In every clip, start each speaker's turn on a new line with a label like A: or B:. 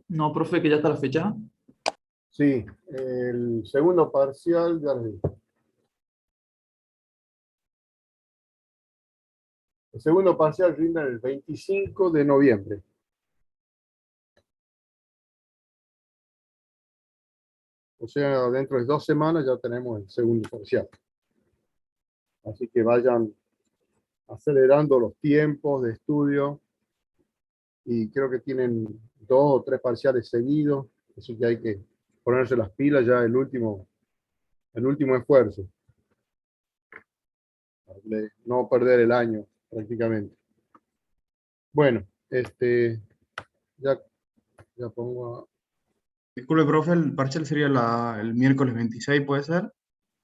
A: No, profe, que ya está la fecha.
B: Sí, el segundo parcial, ya les digo. El segundo parcial rinde el 25 de noviembre. O sea, dentro de 2 semanas ya tenemos el segundo parcial. Así que vayan acelerando los tiempos de estudio y creo que tienen 2 o 3 parciales seguidos. Así que hay que ponerse las pilas ya el último esfuerzo. No perder el año prácticamente. Bueno, ya, ya pongo.
C: Disculpe, profe, el parcial sería el miércoles 26, ¿puede ser?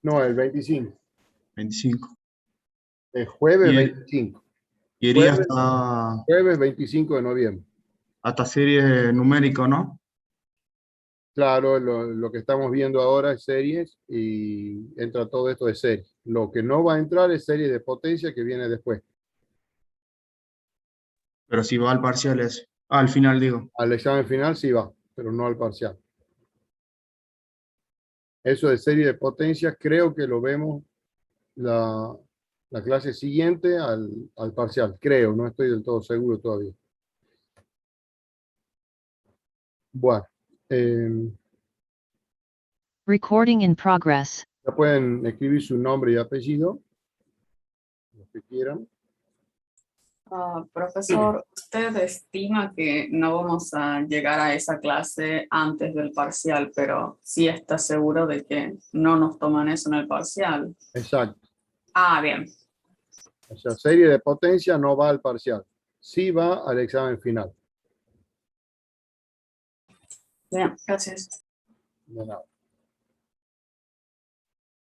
B: No, el 25.
C: 25.
B: El jueves
C: Y,
B: 25.
C: y iría
B: Jueves, jueves 25 de noviembre.
C: hasta serie numérico, ¿no?
B: Claro, lo que estamos viendo ahora es series y entra todo esto de series. Lo que no va a entrar es serie de potencia que viene después.
C: Pero si va al parcial es. Ah, al final digo.
B: Al examen final sí va, pero no al parcial. Eso de serie de potencia creo que lo vemos la, la clase siguiente al parcial. Creo, no estoy del todo seguro todavía. Bueno,
D: Recording in progress.
B: ya pueden escribir su nombre y apellido, lo que quieran.
E: Profesor, ¿usted estima que no vamos a llegar a esa clase antes del parcial, pero sí está seguro de que no nos toman eso en el parcial?
B: Exacto.
E: Ah, bien.
B: O sea, serie de potencia no va al parcial, sí va al examen final.
E: Bien, gracias.
B: De nada.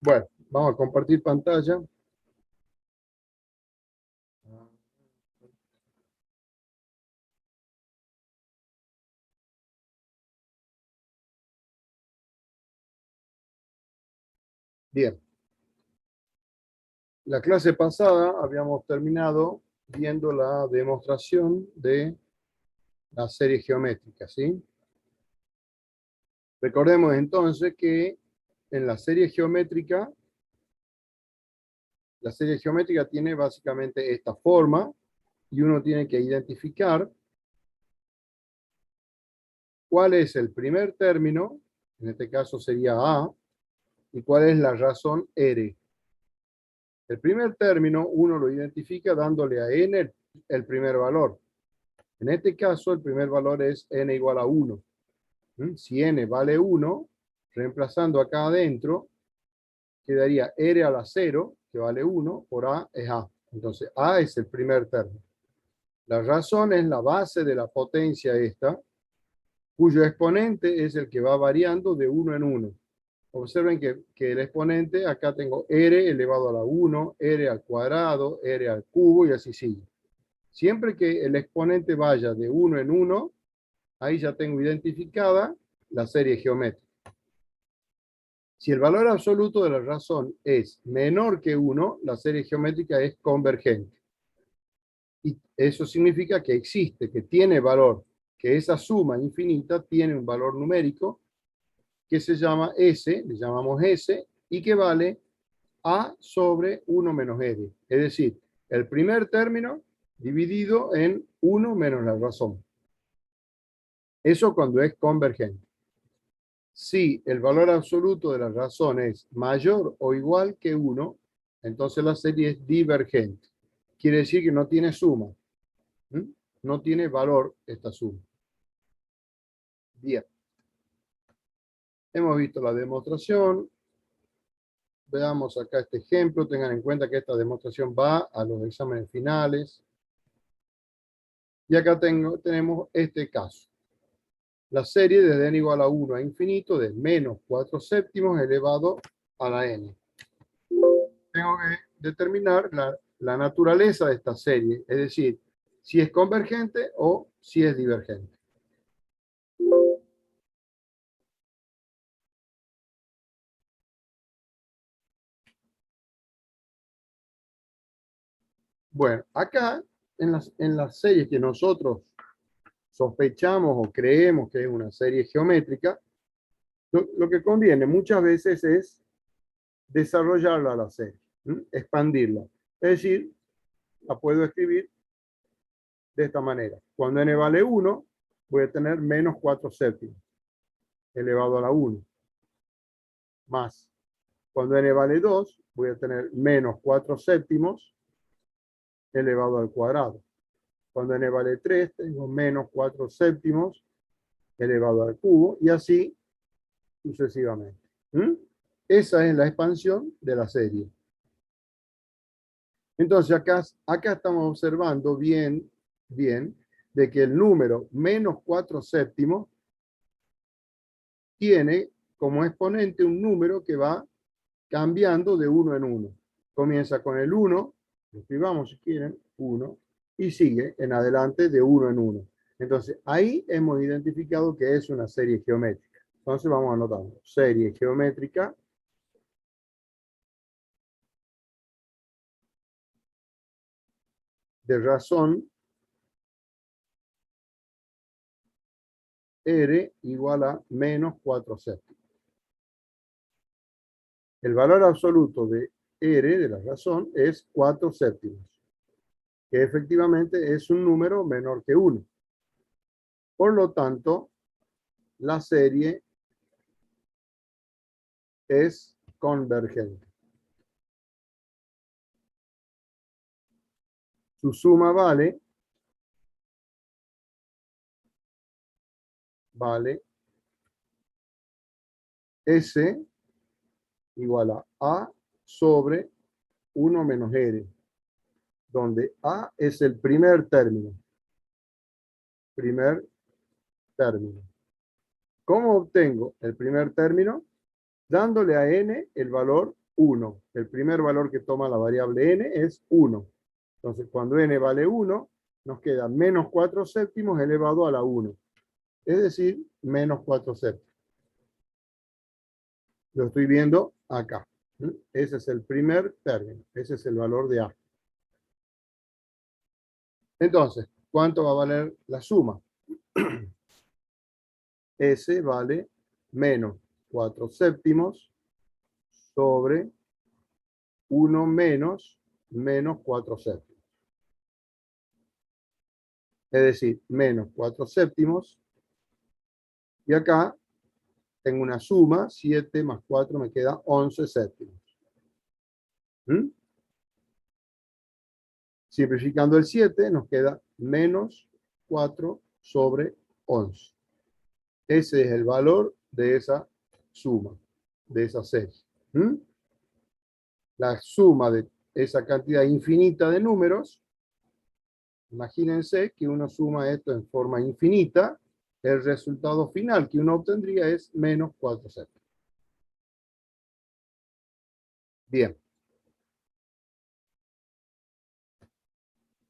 B: Bueno, vamos a compartir pantalla. Bien. La clase pasada habíamos terminado viendo la demostración de la serie geométrica, ¿sí? Recordemos entonces que en la serie geométrica tiene básicamente esta forma y uno tiene que identificar cuál es el primer término, en este caso sería A, y cuál es la razón R. El primer término uno lo identifica dándole a n el primer valor. En este caso el primer valor es n igual a 1. Si n vale 1, reemplazando acá adentro, quedaría r a la 0, que vale 1, por a es a. Entonces a es el primer término. La razón es la base de la potencia esta, cuyo exponente es el que va variando de 1 en 1. Observen que el exponente, acá tengo r elevado a la 1, r al cuadrado, r al cubo y así sigue. Siempre que el exponente vaya de 1 en 1, ahí ya tengo identificada la serie geométrica. Si el valor absoluto de la razón es menor que 1, la serie geométrica es convergente. Y eso significa que existe, que tiene valor, que esa suma infinita tiene un valor numérico que se llama S, le llamamos S, y que vale A sobre 1 menos R. Es decir, el primer término dividido en 1 menos la razón. Eso cuando es convergente. Si el valor absoluto de la razón es mayor o igual que 1, entonces la serie es divergente. Quiere decir que no tiene suma. No tiene valor esta suma. Bien. Hemos visto la demostración. Veamos acá este ejemplo. Tengan en cuenta que esta demostración va a los exámenes finales. Y acá tenemos este caso. La serie desde n igual a 1 a infinito de menos 4 séptimos elevado a la n. Tengo que determinar la naturaleza de esta serie, es decir, si es convergente o si es divergente. Bueno, acá en las series que nosotros sospechamos o creemos que es una serie geométrica, lo que conviene muchas veces es desarrollarla la serie, expandirla. Es decir, la puedo escribir de esta manera. Cuando n vale 1, voy a tener menos 4 séptimos elevado a la 1. Más. Cuando n vale 2, voy a tener menos 4 séptimos elevado al cuadrado. Cuando n vale 3, tengo menos 4 séptimos elevado al cubo, y así sucesivamente. Esa es la expansión de la serie. Entonces acá estamos observando bien, de que el número menos 4 séptimos tiene como exponente un número que va cambiando de 1 en 1. Comienza con el 1, lo escribamos si quieren, 1, y sigue en adelante de 1 en 1. Entonces ahí hemos identificado que es una serie geométrica. Entonces vamos anotando. Serie geométrica de razón R igual a menos 4 séptimos. El valor absoluto de R de la razón es 4 séptimos, que efectivamente es un número menor que 1. Por lo tanto, la serie es convergente. Su suma vale S igual a A sobre 1 menos R, donde A es el primer término. ¿Cómo obtengo el primer término? Dándole a n el valor 1. El primer valor que toma la variable n es 1. Entonces, cuando n vale 1, nos queda menos 4 séptimos elevado a la 1. Es decir, menos 4 séptimos. Lo estoy viendo acá. Ese es el primer término. Ese es el valor de A. Entonces, ¿cuánto va a valer la suma? S vale menos 4 séptimos sobre 1 menos 4 séptimos. Es decir, menos 4 séptimos. Y acá tengo una suma, 7 más 4 me queda 11 séptimos. Simplificando el 7 nos queda menos 4 sobre 11. Ese es el valor de esa suma, de esa serie. La suma de esa cantidad infinita de números, imagínense que uno suma esto en forma infinita, el resultado final que uno obtendría es menos 4 séptimos. Bien.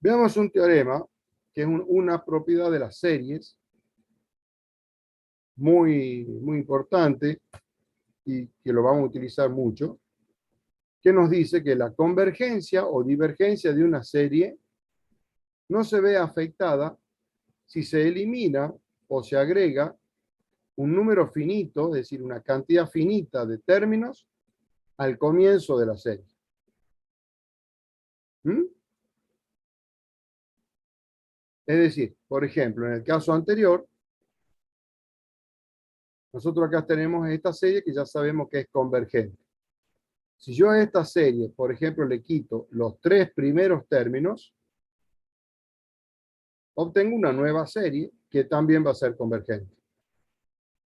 B: Veamos un teorema que es una propiedad de las series muy importante y que lo vamos a utilizar mucho, que nos dice que la convergencia o divergencia de una serie no se ve afectada si se elimina o se agrega un número finito, es decir, una cantidad finita de términos al comienzo de la serie. Es decir, por ejemplo, en el caso anterior, nosotros acá tenemos esta serie que ya sabemos que es convergente. Si yo a esta serie, por ejemplo, le quito los 3 primeros términos, obtengo una nueva serie que también va a ser convergente.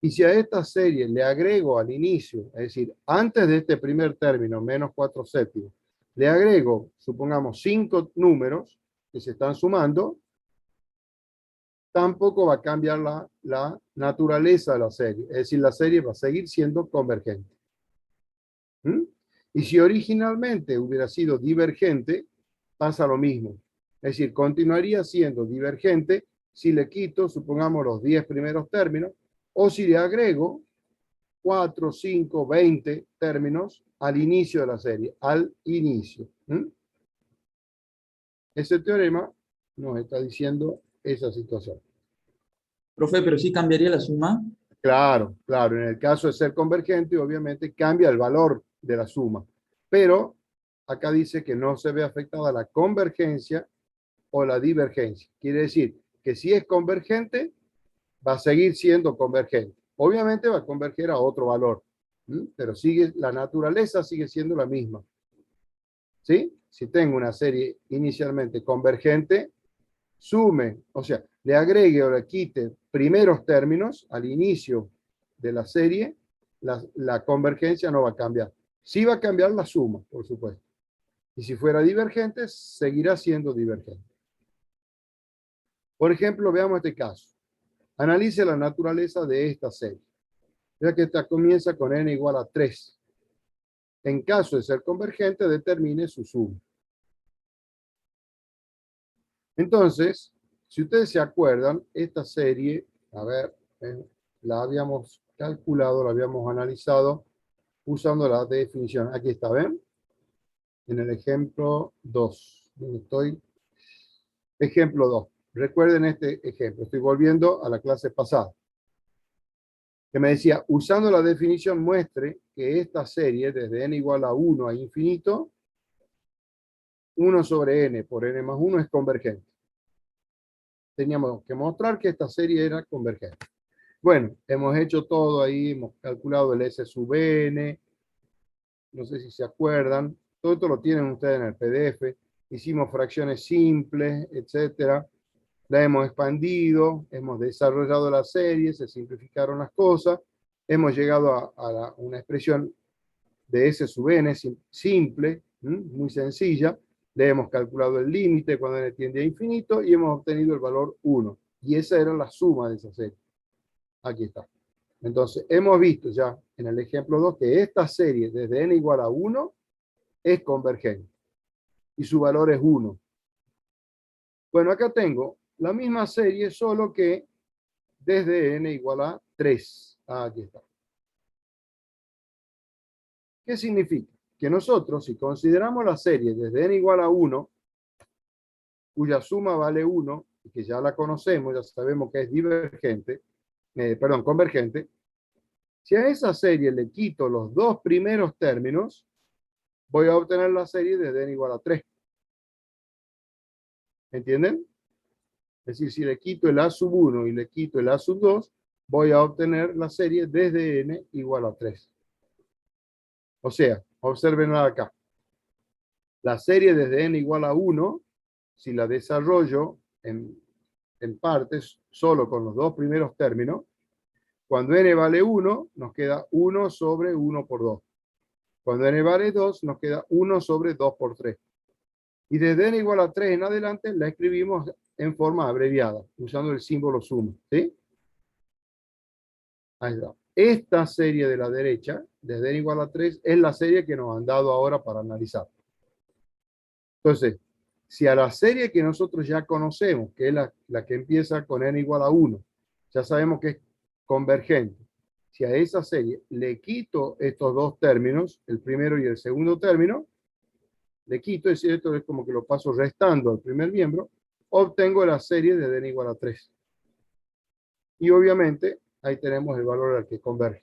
B: Y si a esta serie le agrego al inicio, es decir, antes de este primer término, menos 4 séptimos, le agrego, supongamos, 5 números que se están sumando, tampoco va a cambiar la naturaleza de la serie. Es decir, la serie va a seguir siendo convergente. Y si originalmente hubiera sido divergente, pasa lo mismo. Es decir, continuaría siendo divergente si le quito, supongamos, los 10 primeros términos, o si le agrego 4, 5, 20 términos al inicio de la serie, al inicio. Ese teorema nos está diciendo esa situación.
A: Profe, pero sí cambiaría la suma.
B: Claro, claro. En el caso de ser convergente, obviamente cambia el valor de la suma. Pero acá dice que no se ve afectada la convergencia o la divergencia. Quiere decir que si es convergente, va a seguir siendo convergente. Obviamente va a converger a otro valor, pero sigue, la naturaleza sigue siendo la misma. ¿Sí? Si tengo una serie inicialmente convergente, sume, o sea, le agregue o le quite primeros términos al inicio de la serie, la convergencia no va a cambiar. Sí va a cambiar la suma, por supuesto. Y si fuera divergente, seguirá siendo divergente. Por ejemplo, veamos este caso. Analice la naturaleza de esta serie. Ya que esta comienza con n igual a 3. En caso de ser convergente, determine su suma. Entonces, si ustedes se acuerdan, esta serie, a ver, la habíamos calculado, la habíamos analizado usando la definición. Aquí está, ¿ven? En el ejemplo 2. Estoy. Ejemplo 2. Recuerden este ejemplo. Estoy volviendo a la clase pasada. Que me decía, usando la definición muestre que esta serie, desde n igual a 1 a infinito, 1 sobre n por n más 1 es convergente. Teníamos que mostrar que esta serie era convergente. Bueno, hemos hecho todo ahí, hemos calculado el S sub n, no sé si se acuerdan, todo esto lo tienen ustedes en el PDF, hicimos fracciones simples, etcétera, la hemos expandido, hemos desarrollado la serie, se simplificaron las cosas, hemos llegado a una expresión de S sub n simple, muy sencilla, le hemos calculado el límite cuando n tiende a infinito y hemos obtenido el valor 1. Y esa era la suma de esa serie. Aquí está. Entonces, hemos visto ya en el ejemplo 2 que esta serie desde n igual a 1 es convergente. Y su valor es 1. Bueno, acá tengo la misma serie, solo que desde n igual a 3. Aquí está. ¿Qué significa? Que nosotros, si consideramos la serie desde n igual a 1, cuya suma vale 1, y que ya la conocemos, ya sabemos que es divergente, convergente, si a esa serie le quito los dos primeros términos, voy a obtener la serie desde n igual a 3. ¿Entienden? Es decir, si le quito el a sub 1 y le quito el a sub 2, voy a obtener la serie desde n igual a 3. O sea, observenla acá. La serie desde n igual a 1, si la desarrollo en partes, solo con los dos primeros términos, cuando n vale 1, nos queda 1 sobre 1 por 2. Cuando n vale 2, nos queda 1 sobre 2 por 3. Y desde n igual a 3 en adelante, la escribimos en forma abreviada, usando el símbolo suma. ¿Sí? Ahí está. Esta serie de la derecha, desde n igual a 3, es la serie que nos han dado ahora para analizar. Entonces, si a la serie que nosotros ya conocemos, que es la que empieza con n igual a 1, ya sabemos que es convergente. Si a esa serie le quito estos dos términos, el primero y el segundo término, le quito, es decir, esto es como que lo paso restando al primer miembro, obtengo la serie de n igual a 3. Y obviamente, ahí tenemos el valor al que converge.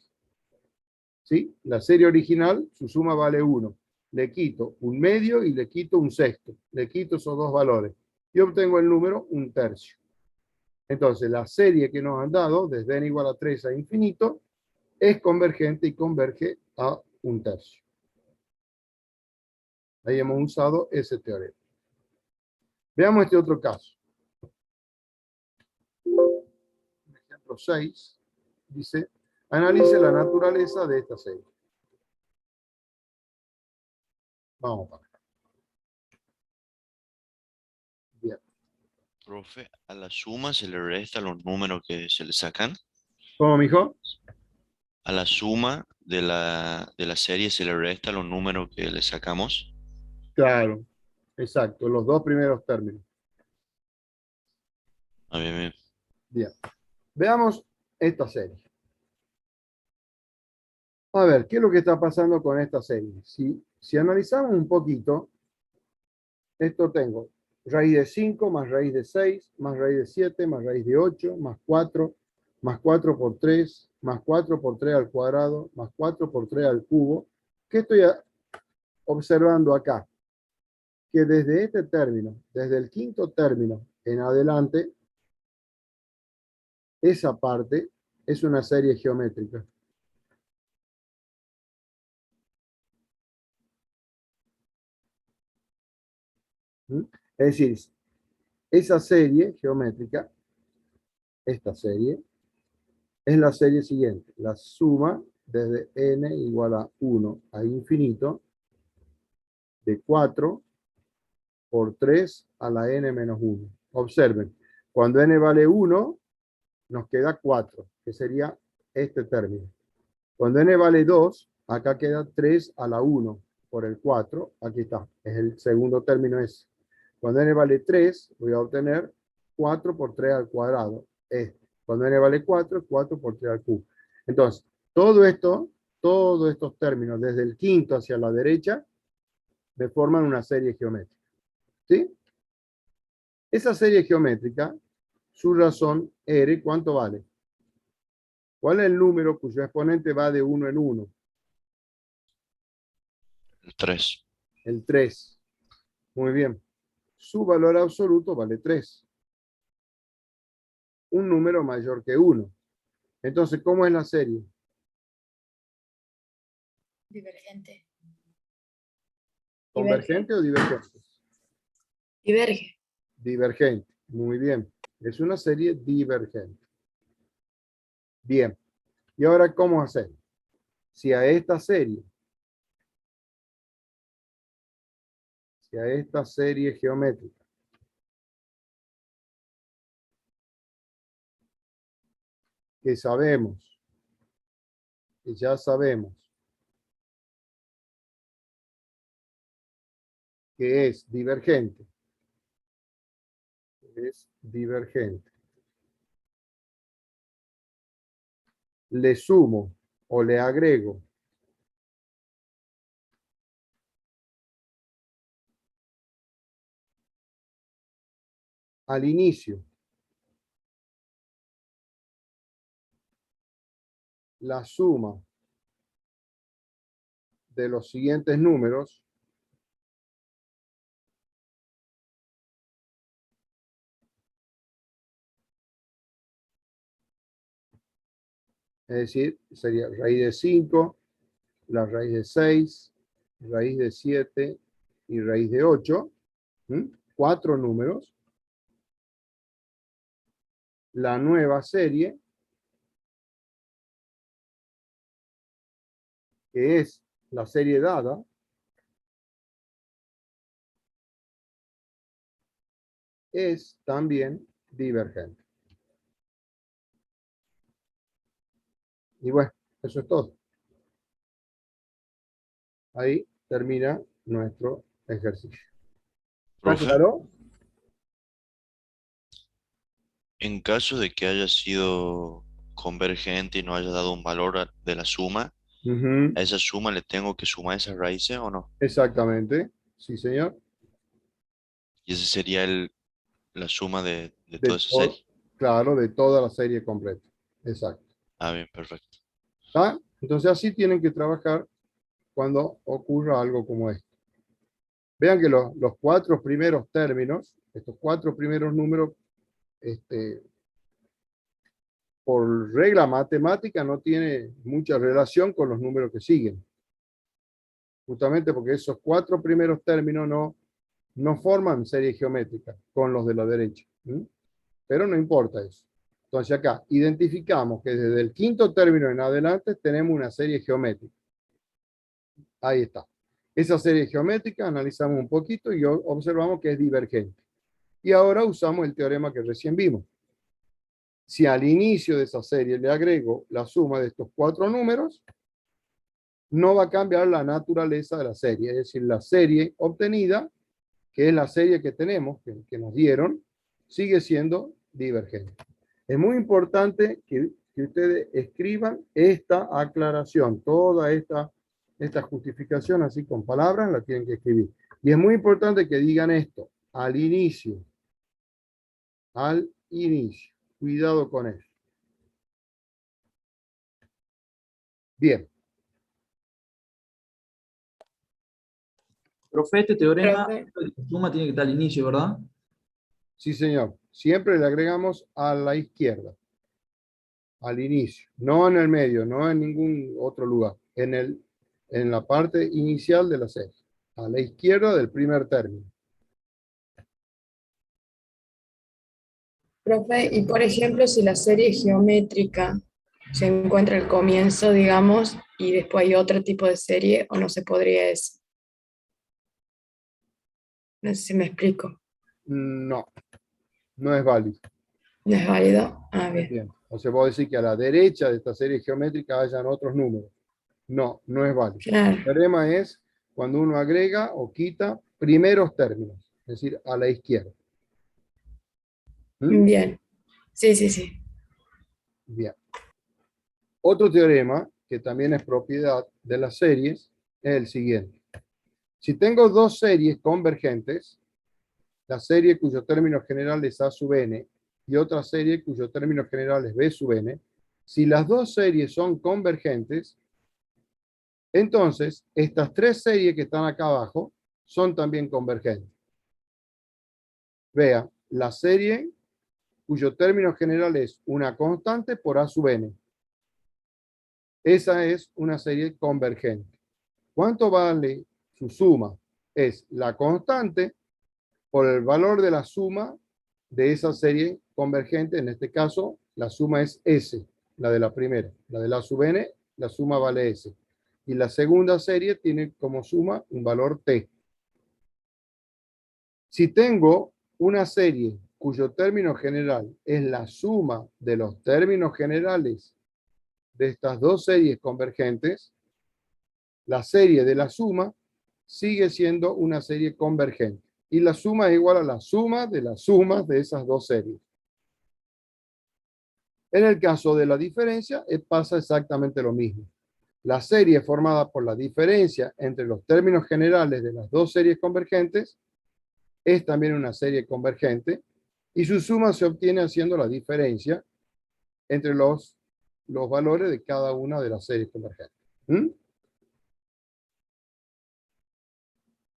B: ¿Sí? La serie original, su suma vale 1. Le quito un medio y le quito un sexto. Le quito esos dos valores. Y obtengo el número 1/3. Entonces, la serie que nos han dado, desde n igual a 3 a infinito, es convergente y converge a 1/3. Ahí hemos usado ese teorema. Veamos este otro caso. Ejemplo 6 dice, analice la naturaleza de esta serie. Vamos para acá. Bien.
F: Profe, a la suma se le resta los números que se le sacan.
B: ¿Cómo, mijo?
F: A la suma de la serie se le resta los números que le sacamos.
B: Claro, exacto, los dos primeros términos.
F: A ver,
B: Bien. Veamos esta serie. A ver, ¿qué es lo que está pasando con esta serie? Si analizamos un poquito, esto tengo raíz de 5 más raíz de 6, más raíz de 7, más raíz de 8, más 4 por 3, más 4 por 3 al cuadrado, más 4 por 3 al cubo. ¿Qué estoy observando acá? Que desde este término, desde el quinto término en adelante, esa parte es una serie geométrica. ¿Mm? Es decir, esa serie geométrica, esta serie, es la serie siguiente. La suma desde n igual a 1 a infinito de 4 por 3 a la n menos 1. Observen, cuando n vale 1, nos queda 4, que sería este término. Cuando n vale 2, acá queda 3 a la 1 por el 4. Aquí está, es el segundo término ese. Cuando n vale 3, voy a obtener 4 por 3 al cuadrado. Cuando n vale 4, 4 por 3 al cubo. Entonces, todo esto, todos estos términos, desde el quinto hacia la derecha, me forman una serie geométrica. ¿Sí? Esa serie geométrica, su razón R, ¿cuánto vale? ¿Cuál es el número cuyo exponente va de 1 en 1?
F: El 3.
B: El 3. Muy bien. Su valor absoluto vale 3. Un número mayor que 1. Entonces, ¿cómo es la serie?
G: Divergente.
B: ¿Convergente o divergente?
G: Diverge.
B: Divergente. Muy bien. Es una serie divergente. Bien. ¿Y ahora cómo hacer? Si a esta serie geométrica que ya sabemos que es divergente, le sumo o le agrego al inicio la suma de los siguientes números, es decir, sería raíz de 5, la raíz de 6, raíz de 7 y raíz de 8, 4 números. La nueva serie, que es la serie dada, es también divergente. Y bueno, eso es todo. Ahí termina nuestro ejercicio. ¿Está
F: Profe,
B: claro?
F: en caso de que haya sido convergente y no haya dado un valor de la suma,
B: Ujú,
F: ¿a esa suma le tengo que sumar esas raíces o no?
B: exactamente. Sí, señor.
F: Y esa sería la suma de
B: De
F: toda esa
B: todo,
F: serie.
B: claro, de toda la serie completa. Exacto.
F: Ah, bien, perfecto.
B: ¿Está? Entonces así tienen que trabajar cuando ocurra algo como esto. Vean que los 4 primeros términos, estos 4 primeros números, por regla matemática no tiene mucha relación con los números que siguen. Justamente porque esos 4 primeros términos no forman serie geométrica con los de la derecha. Pero no importa eso. Entonces acá identificamos que desde el quinto término en adelante tenemos una serie geométrica. Ahí está. Esa serie geométrica analizamos un poquito y observamos que es divergente. Y ahora usamos el teorema que recién vimos. Si al inicio de esa serie le agrego la suma de estos 4 números, no va a cambiar la naturaleza de la serie. Es decir, la serie obtenida, que es la serie que tenemos, que nos dieron, sigue siendo divergente. Es muy importante que ustedes escriban esta aclaración, toda esta justificación así con palabras, la tienen que escribir. Y es muy importante que digan esto. al inicio. Al inicio. Cuidado con eso. Bien.
A: Profe, este teorema,
G: Profe.
A: la suma tiene que estar al inicio, ¿verdad?
B: Sí, señor. Siempre le agregamos a la izquierda. Al inicio. No en el medio, no en ningún otro lugar. En la parte inicial de la serie. A la izquierda del primer término.
G: Profe, y por ejemplo, si la serie geométrica se encuentra al comienzo, digamos, y después hay otro tipo de serie, o no se podría eso. No sé si me explico.
B: No, no es válido.
G: ¿No es válido? Ah, bien.
B: Bien. O sea, puedo decir que a la derecha de esta serie geométrica hayan otros números. No, no es válido.
G: Claro.
B: El teorema es cuando uno agrega o quita primeros términos, es decir, a la izquierda. ¿Mm?
G: Bien. Sí, sí, sí.
B: Bien. Otro teorema, que también es propiedad de las series, es el siguiente. Si tengo dos series convergentes, la serie cuyo término general es A sub n y otra serie cuyo término general es B sub n, si las dos series son convergentes, entonces estas tres series que están acá abajo son también convergentes. Vea, la serie cuyo término general es una constante por A sub n. Esa es una serie convergente. ¿Cuánto vale su suma? Es la constante por el valor de la suma de esa serie convergente. En este caso, la suma es S, la de la primera. La de la sub n, la suma vale S. Y la segunda serie tiene como suma un valor T. Si tengo una serie cuyo término general es la suma de los términos generales de estas dos series convergentes, la serie de la suma sigue siendo una serie convergente. Y la suma es igual a la suma de las sumas de esas dos series. En el caso de la diferencia, pasa exactamente lo mismo. La serie formada por la diferencia entre los términos generales de las dos series convergentes es también una serie convergente y su suma se obtiene haciendo la diferencia entre los valores de cada una de las series convergentes. ¿Mm?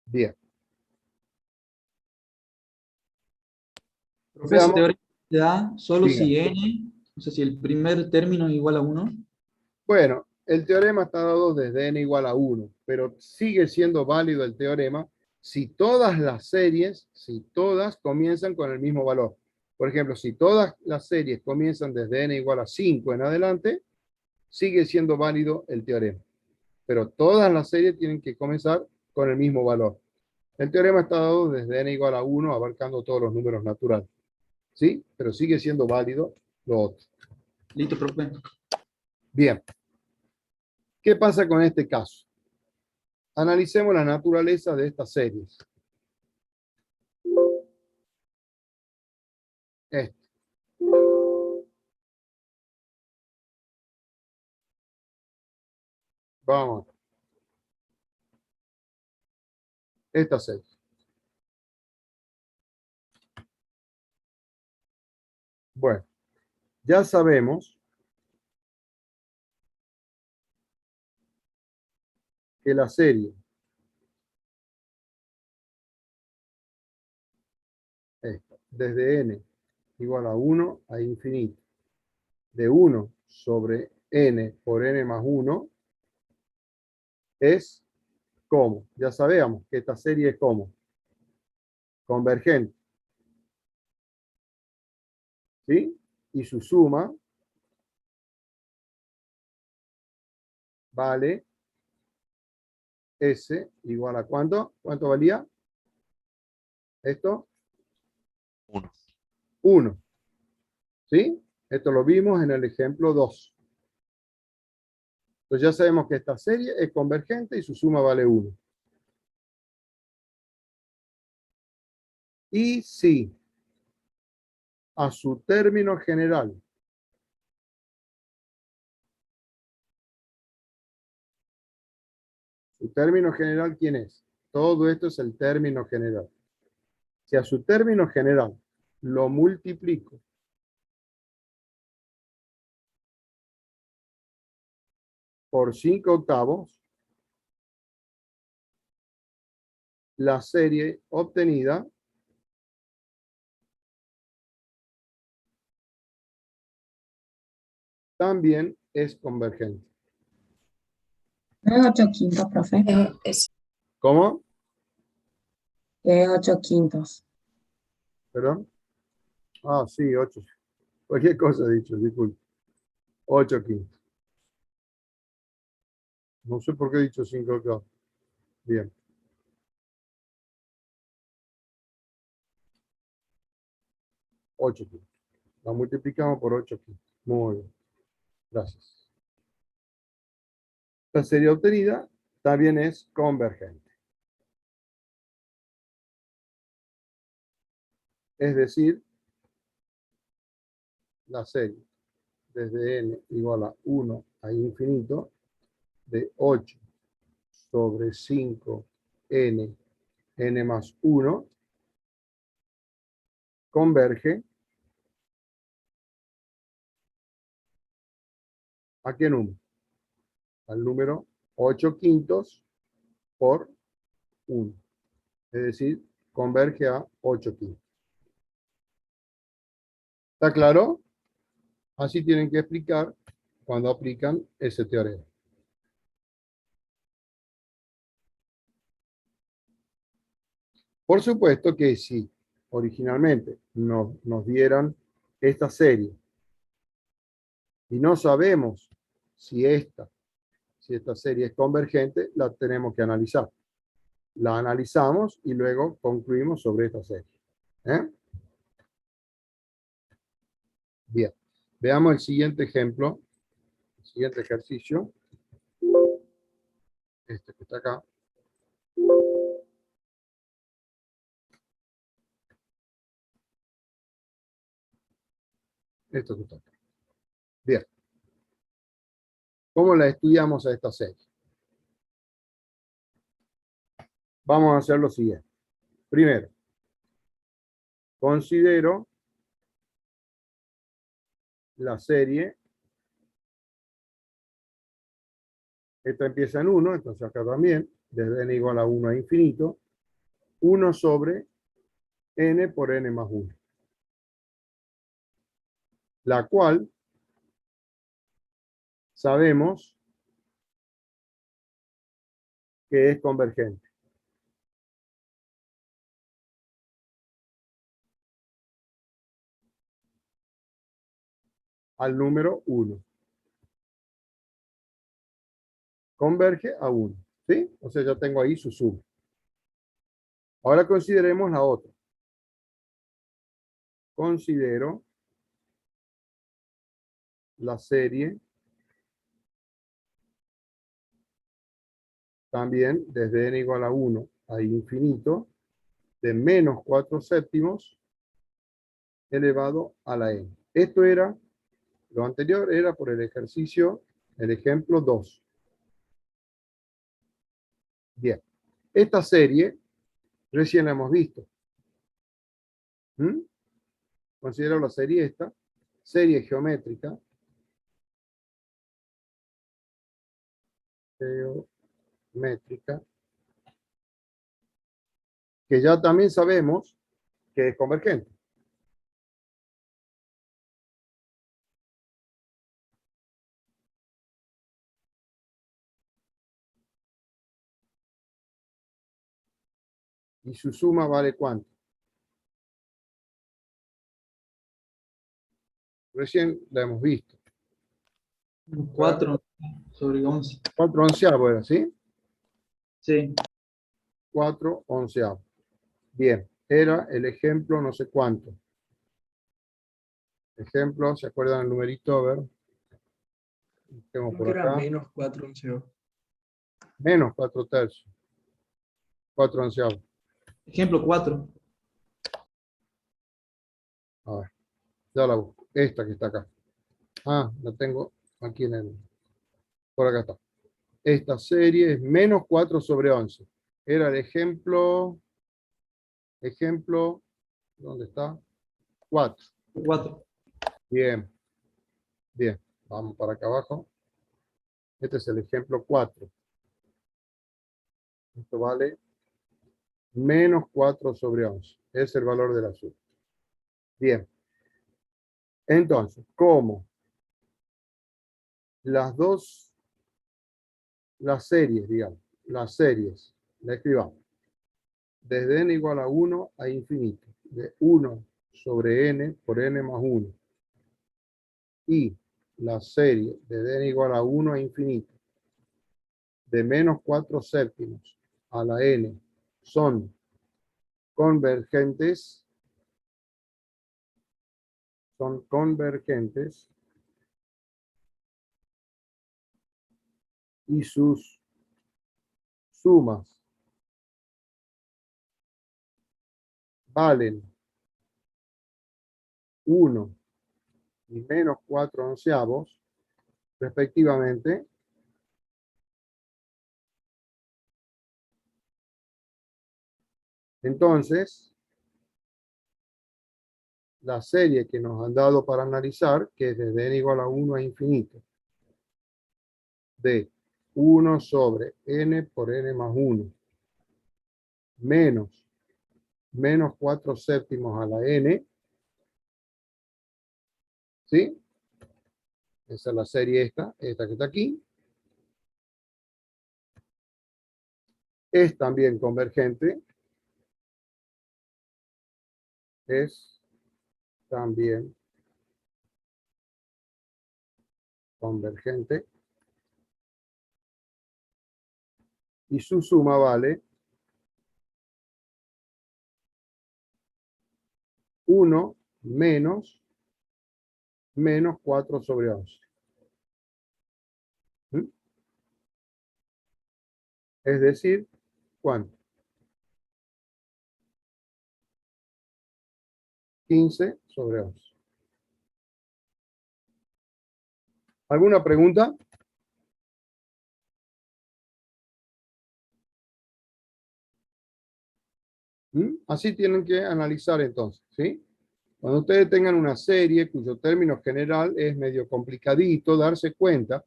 B: Bien.
A: Profe, ese
B: Veamos.
A: teorema se da solo
B: Diga.
A: si n, o sea, si el primer término es igual a 1.
B: Bueno, el teorema está dado desde n igual a 1, pero sigue siendo válido el teorema si todas las series, si todas comienzan con el mismo valor. Por ejemplo, si todas las series comienzan desde n igual a 5 en adelante, sigue siendo válido el teorema. Pero todas las series tienen que comenzar con el mismo valor. El teorema está dado desde n igual a 1, abarcando todos los números naturales. ¿Sí? Pero sigue siendo válido lo otro.
A: Listo, profe.
B: Bien. ¿Qué pasa con este caso? Analicemos la naturaleza de estas series. Este. Vamos. Esta serie. Bueno, ya sabemos que la serie esta, desde n igual a 1 a infinito, de 1 sobre n por n más 1, es como. Ya sabemos que esta serie es como. Convergente. ¿Sí? Y su suma vale S igual a ¿cuánto? ¿Cuánto valía? Esto,
F: 1.
B: 1. ¿Sí? Esto lo vimos en el ejemplo 2. Entonces ya sabemos que esta serie es convergente y su suma vale 1. Y si a su término general ¿su término general quién es? Todo esto es el término general. Si a su término general lo multiplico por 5/8, la serie obtenida también es convergente.
H: No es 8/5, profe.
G: Es
B: ¿Cómo?
H: Es 8/5.
B: ¿Perdón? Ah, sí, 8. Cualquier cosa he dicho, disculpe. 8/5. No sé por qué he dicho 5/8. Bien. Ocho. La multiplicamos por 8/5. Muy bien. Gracias. La serie obtenida también es convergente. Es decir, la serie desde n igual a 1 a infinito de 8 sobre 5n, n más 1, converge ¿a qué número? Al número 8/5 por 1. Es decir, converge a 8/5. ¿Está claro? Así tienen que explicar cuando aplican ese teorema. Por supuesto que si originalmente nos dieran esta serie y no sabemos si esta serie es convergente, la tenemos que analizar. La analizamos y luego concluimos sobre esta serie. Bien, veamos el siguiente ejemplo, el siguiente ejercicio. Este que está acá. Esto que está acá. Bien. ¿Cómo la estudiamos a esta serie? Vamos a hacer lo siguiente. Primero, considero la serie. Esta empieza en 1, entonces acá también, desde n igual a 1 a infinito, 1 sobre n por n más 1. La cual sabemos que es convergente. Al número 1. Converge a 1. ¿Sí? O sea, ya tengo ahí su suma. Ahora consideremos la otra. Considero la serie también desde n igual a 1 a infinito de menos 4/7 elevado a la n. Esto era, lo anterior era por el ejercicio, el ejemplo 2. Bien, esta serie recién la hemos visto. Considero la serie esta, serie geométrica. Geométrica. Que ya también sabemos que es convergente. ¿Y su suma vale cuánto? Recién la hemos visto.
A: 4 sobre 11.
B: 4 onceavos era, ¿sí?
A: Sí.
B: 4 onceavos. Bien, era el ejemplo no sé cuánto. Ejemplo, ¿se acuerdan el numerito? A ver. Tengo por acá.
C: menos 4 onceavos.
B: Menos 4/3. 4 onceavos.
A: Ejemplo 4.
B: A ver, ya la busco. Esta que está acá. Ah, la tengo aquí por acá está. Esta serie es menos 4 sobre 11. Era el ejemplo ejemplo, ¿dónde está? 4.
A: 4.
B: Bien, bien. Vamos para acá abajo. Este es el ejemplo 4. Esto vale menos 4 sobre 11. Es el valor del azul. Bien. Entonces, ¿cómo? Las series, digamos, la escribamos. Desde n igual a 1 a infinito. De 1 sobre n por n más 1. Y la serie de n igual a 1 a infinito. De menos 4 séptimos a la n son convergentes. Son convergentes. Y sus sumas valen 1 y menos 4 onceavos, respectivamente. Entonces, la serie que nos han dado para analizar, que es desde n igual a 1 a infinito, de 1 sobre n por n más 1, menos 4 séptimos a la n, ¿sí? Esa es la serie esta que está aquí. Es también convergente. Es también convergente. Y su suma vale 1 menos 4 sobre 11. ¿Mm? Es decir, ¿cuánto? 15 sobre 11. ¿Alguna pregunta? Así tienen que analizar entonces, ¿sí? Cuando ustedes tengan una serie cuyo término general es medio complicadito, darse cuenta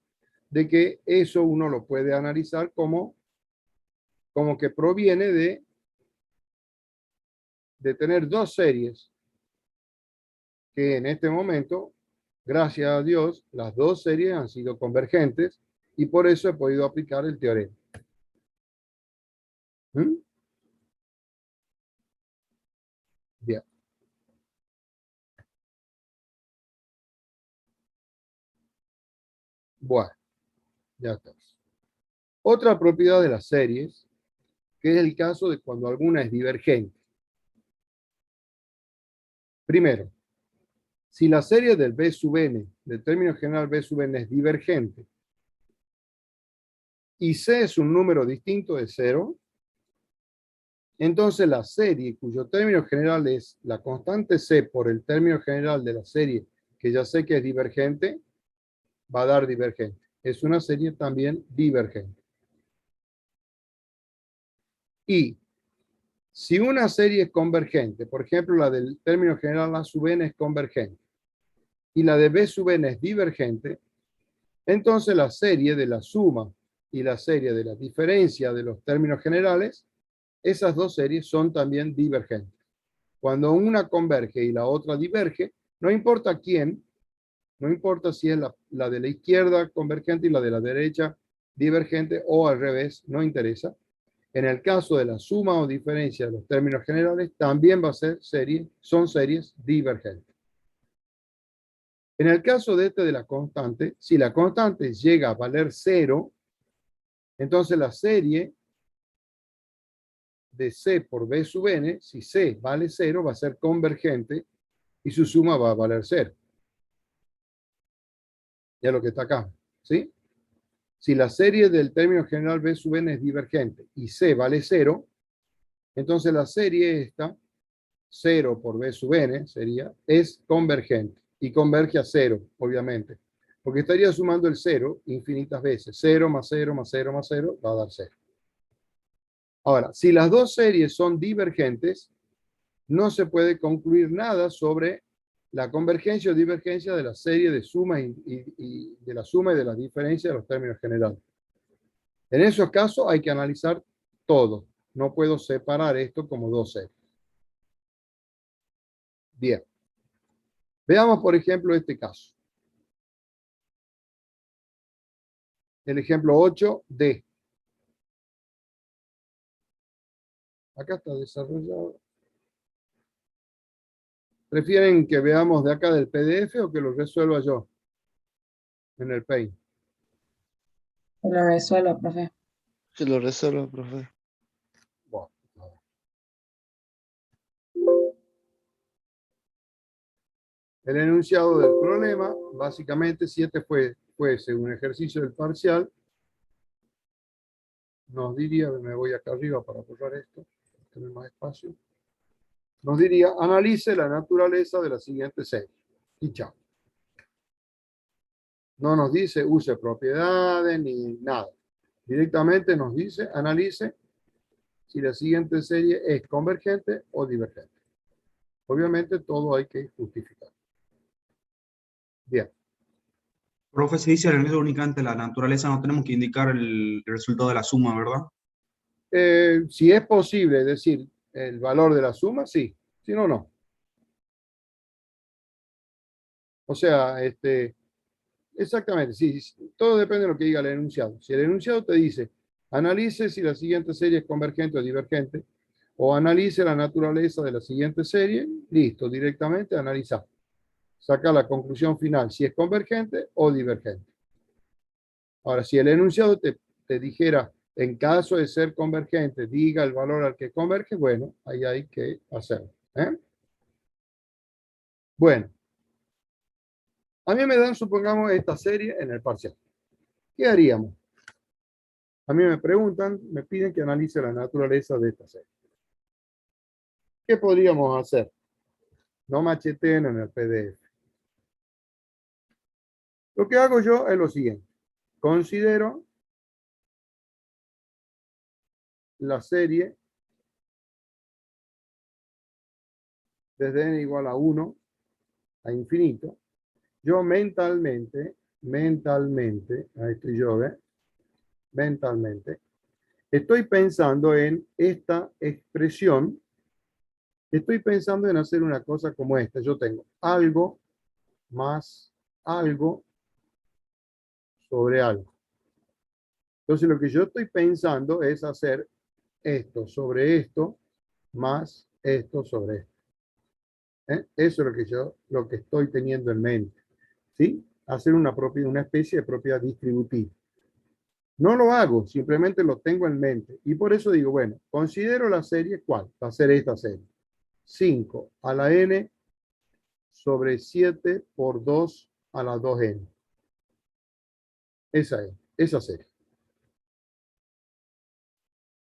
B: de que eso uno lo puede analizar como que proviene de tener dos series que en este momento, gracias a Dios, las dos series han sido convergentes y por eso he podido aplicar el teorema. Bien. Bueno, ya está. Otra propiedad de las series, que es el caso de cuando alguna es divergente. Primero, si la serie del B sub n, del término general B sub n es divergente, y C es un número distinto de 0, entonces la serie cuyo término general es la constante C por el término general de la serie, que ya sé que es divergente, va a dar divergente. Es una serie también divergente. Y si una serie es convergente, por ejemplo, la del término general A sub n es convergente, y la de B sub n es divergente, entonces la serie de la suma y la serie de la diferencia de los términos generales, esas dos series son también divergentes. Cuando una converge y la otra diverge, no importa quién, no importa si es la de la izquierda convergente y la de la derecha divergente o al revés, no interesa. En el caso de la suma o diferencia de los términos generales, también va a ser son series divergentes. En el caso de la constante, si la constante llega a valer 0, entonces la serie de C por B sub n, si C vale 0, va a ser convergente y su suma va a valer 0. Ya lo que está acá, ¿sí? Si la serie del término general B sub n es divergente y C vale 0, entonces la serie esta, 0 por B sub n, es convergente y converge a 0, obviamente. Porque estaría sumando el 0 infinitas veces. 0 más 0 más 0 más 0 va a dar 0. Ahora, si las dos series son divergentes, no se puede concluir nada sobre la convergencia o divergencia de la serie de suma y de la suma y de la diferencia de los términos generales. En esos casos hay que analizar todo. No puedo separar esto como dos series. Bien. Veamos, por ejemplo, este caso. El ejemplo 8D. Acá está desarrollado. ¿Prefieren que veamos de acá del PDF o que lo resuelva yo en el Paint?
H: Que lo resuelva, profe.
I: Que lo resuelva, profe.
B: Bueno, el enunciado del problema, básicamente, si este fuese un ejercicio del parcial, nos diría, me voy acá arriba para borrar esto, tener más espacio, nos diría, analice la naturaleza de la siguiente serie. Y chao. No nos dice use propiedades ni nada. Directamente nos dice, analice si la siguiente serie es convergente o divergente. Obviamente todo hay que justificar. Bien.
C: Profe, se dice únicamente la naturaleza, no tenemos que indicar el resultado de la suma, ¿verdad?
B: Si es posible decir el valor de la suma, sí. Si no, no. O sea, exactamente, sí, todo depende de lo que diga el enunciado. Si el enunciado te dice, analice si la siguiente serie es convergente o divergente, o analice la naturaleza de la siguiente serie, listo, directamente analizar. Saca la conclusión final, si es convergente o divergente. Ahora, si el enunciado te dijera, en caso de ser convergente, diga el valor al que converge, bueno, ahí hay que hacerlo. Bueno. A mí me dan, supongamos, esta serie en el parcial. ¿Qué haríamos? A mí me preguntan, me piden que analice la naturaleza de esta serie. ¿Qué podríamos hacer? No macheteen en el PDF. Lo que hago yo es lo siguiente. Considero la serie desde n igual a 1 a infinito. Yo mentalmente, ahí estoy yo, mentalmente, estoy pensando en esta expresión. Estoy pensando en hacer una cosa como esta. Yo tengo algo más algo sobre algo. Entonces lo que yo estoy pensando es hacer esto sobre esto más esto sobre esto. Eso es lo que estoy teniendo en mente. ¿Sí? Hacer una especie de propiedad distributiva. No lo hago, simplemente lo tengo en mente. Y por eso digo, bueno, considero la serie, ¿cuál? Va a ser esta serie. 5 a la n sobre 7 por 2 a la 2n. Esa es, esa serie.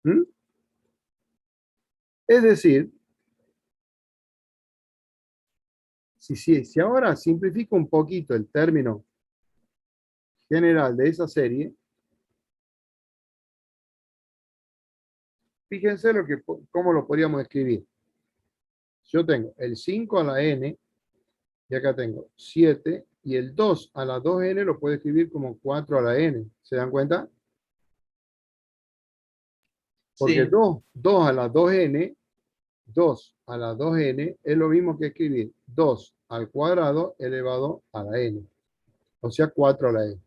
B: ¿Mm? Es decir, si ahora simplifico un poquito el término general de esa serie, fíjense cómo lo podríamos escribir. Yo tengo el 5 a la n, y acá tengo 7, y el 2 a la 2n lo puedo escribir como 4 a la n. ¿Se dan cuenta? Porque
A: Sí.
B: 2 a la 2n, 2 a la 2n es lo mismo que escribir 2 al cuadrado elevado a la n. O sea, 4 a la n.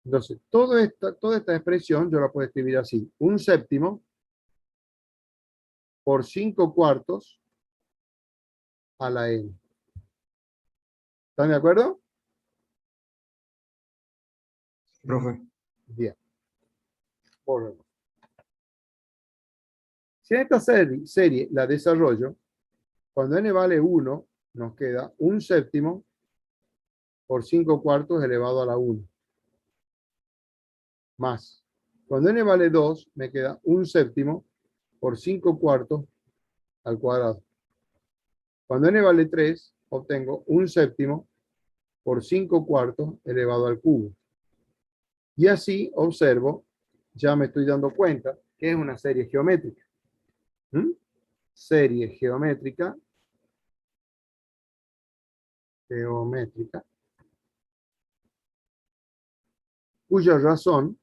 B: Entonces, toda esta expresión yo la puedo escribir así. 1/7 por 5/4 a la n. ¿Están de acuerdo?
C: Profe.
B: Bien. Volvemos. Si esta serie la desarrollo, cuando n vale 1, nos queda 1/7 por 5/4 elevado a la 1. Más. Cuando n vale 2, me queda 1/7 por 5/4 al cuadrado. Cuando n vale 3, obtengo 1/7 por 5/4 elevado al cubo. Y así observo, ya me estoy dando cuenta que es una serie geométrica. ¿Mm? serie geométrica, cuya razón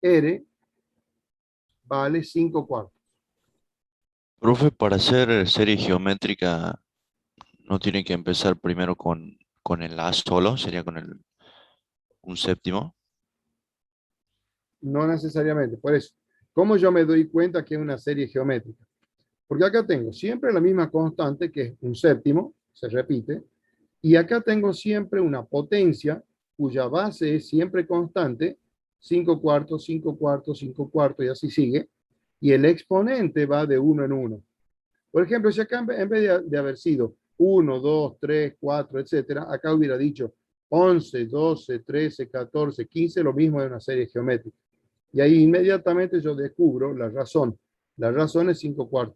B: R vale 5/4.
F: Profe, para hacer serie geométrica, ¿no tiene que empezar primero con el A solo? ¿Sería con un séptimo?
B: No necesariamente. Por eso, ¿cómo yo me doy cuenta que es una serie geométrica? Porque acá tengo siempre la misma constante, que es un séptimo, se repite, y acá tengo siempre una potencia cuya base es siempre constante, 5/4, 5/4, 5/4, y así sigue, y el exponente va de 1 en 1. Por ejemplo, si acá en vez de haber sido 1, 2, 3, 4, etcétera, acá hubiera dicho 11, 12, 13, 14, 15, lo mismo de una serie geométrica. Y ahí inmediatamente yo descubro la razón. La razón es 5/4.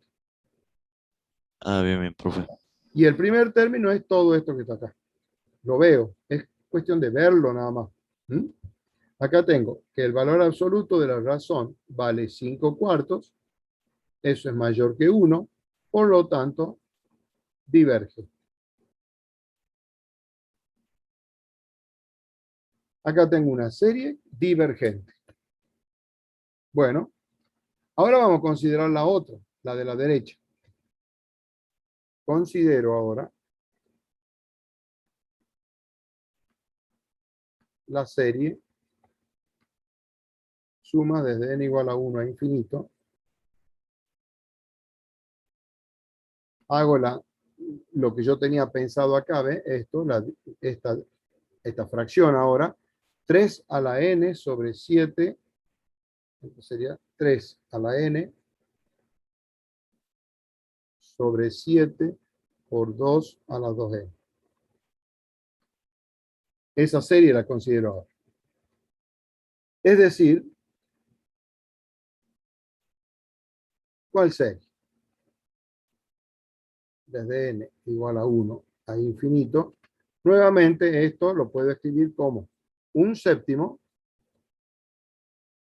F: Ah, bien, bien, profe.
B: Y el primer término es todo esto que está acá. Lo veo. Es cuestión de verlo nada más. ¿Mm? Acá tengo que el valor absoluto de la razón vale 5/4. Eso es mayor que 1. Por lo tanto, diverge. Acá tengo una serie divergente. Bueno, ahora vamos a considerar la otra, la de la derecha. Considero ahora la serie suma desde n igual a 1 a infinito. Hago lo que yo tenía pensado acá, ¿ve? Esta fracción ahora, 3 a la n sobre 7, sería 3 a la n sobre 7 por 2 a la 2n. Esa serie la considero ahora. Es decir, ¿cuál serie? Desde n igual a 1 a infinito. Nuevamente esto lo puedo escribir como un séptimo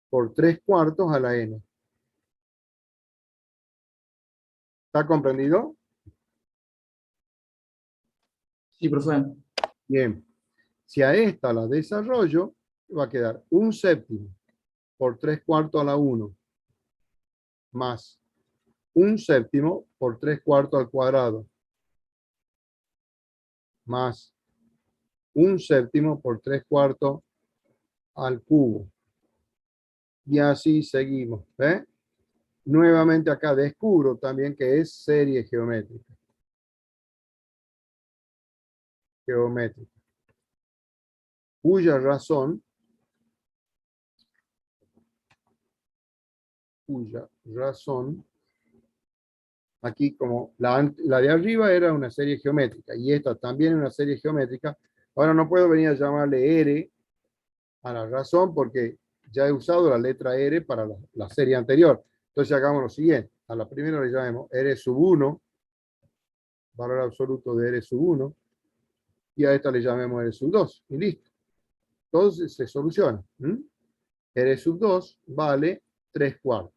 B: por 3/4 a la n. ¿Está comprendido?
A: Sí, profe.
B: Bien. Si a esta la desarrollo, va a quedar un séptimo por 3/4 a la 1 más un séptimo por 3/4 al cuadrado más un séptimo por 3/4 al cubo. Y así seguimos. ¿Ve? Nuevamente acá descubro también que es serie geométrica. Cuya razón aquí como la de arriba era una serie geométrica y esta también es una serie geométrica. Ahora no puedo venir a llamarle R a la razón porque ya he usado la letra R para la serie anterior. Entonces hagamos lo siguiente. A la primera le llamemos R sub 1, valor absoluto de R sub 1, y a esta le llamemos R sub 2, y listo. Entonces se soluciona. R sub 2 vale 3/4.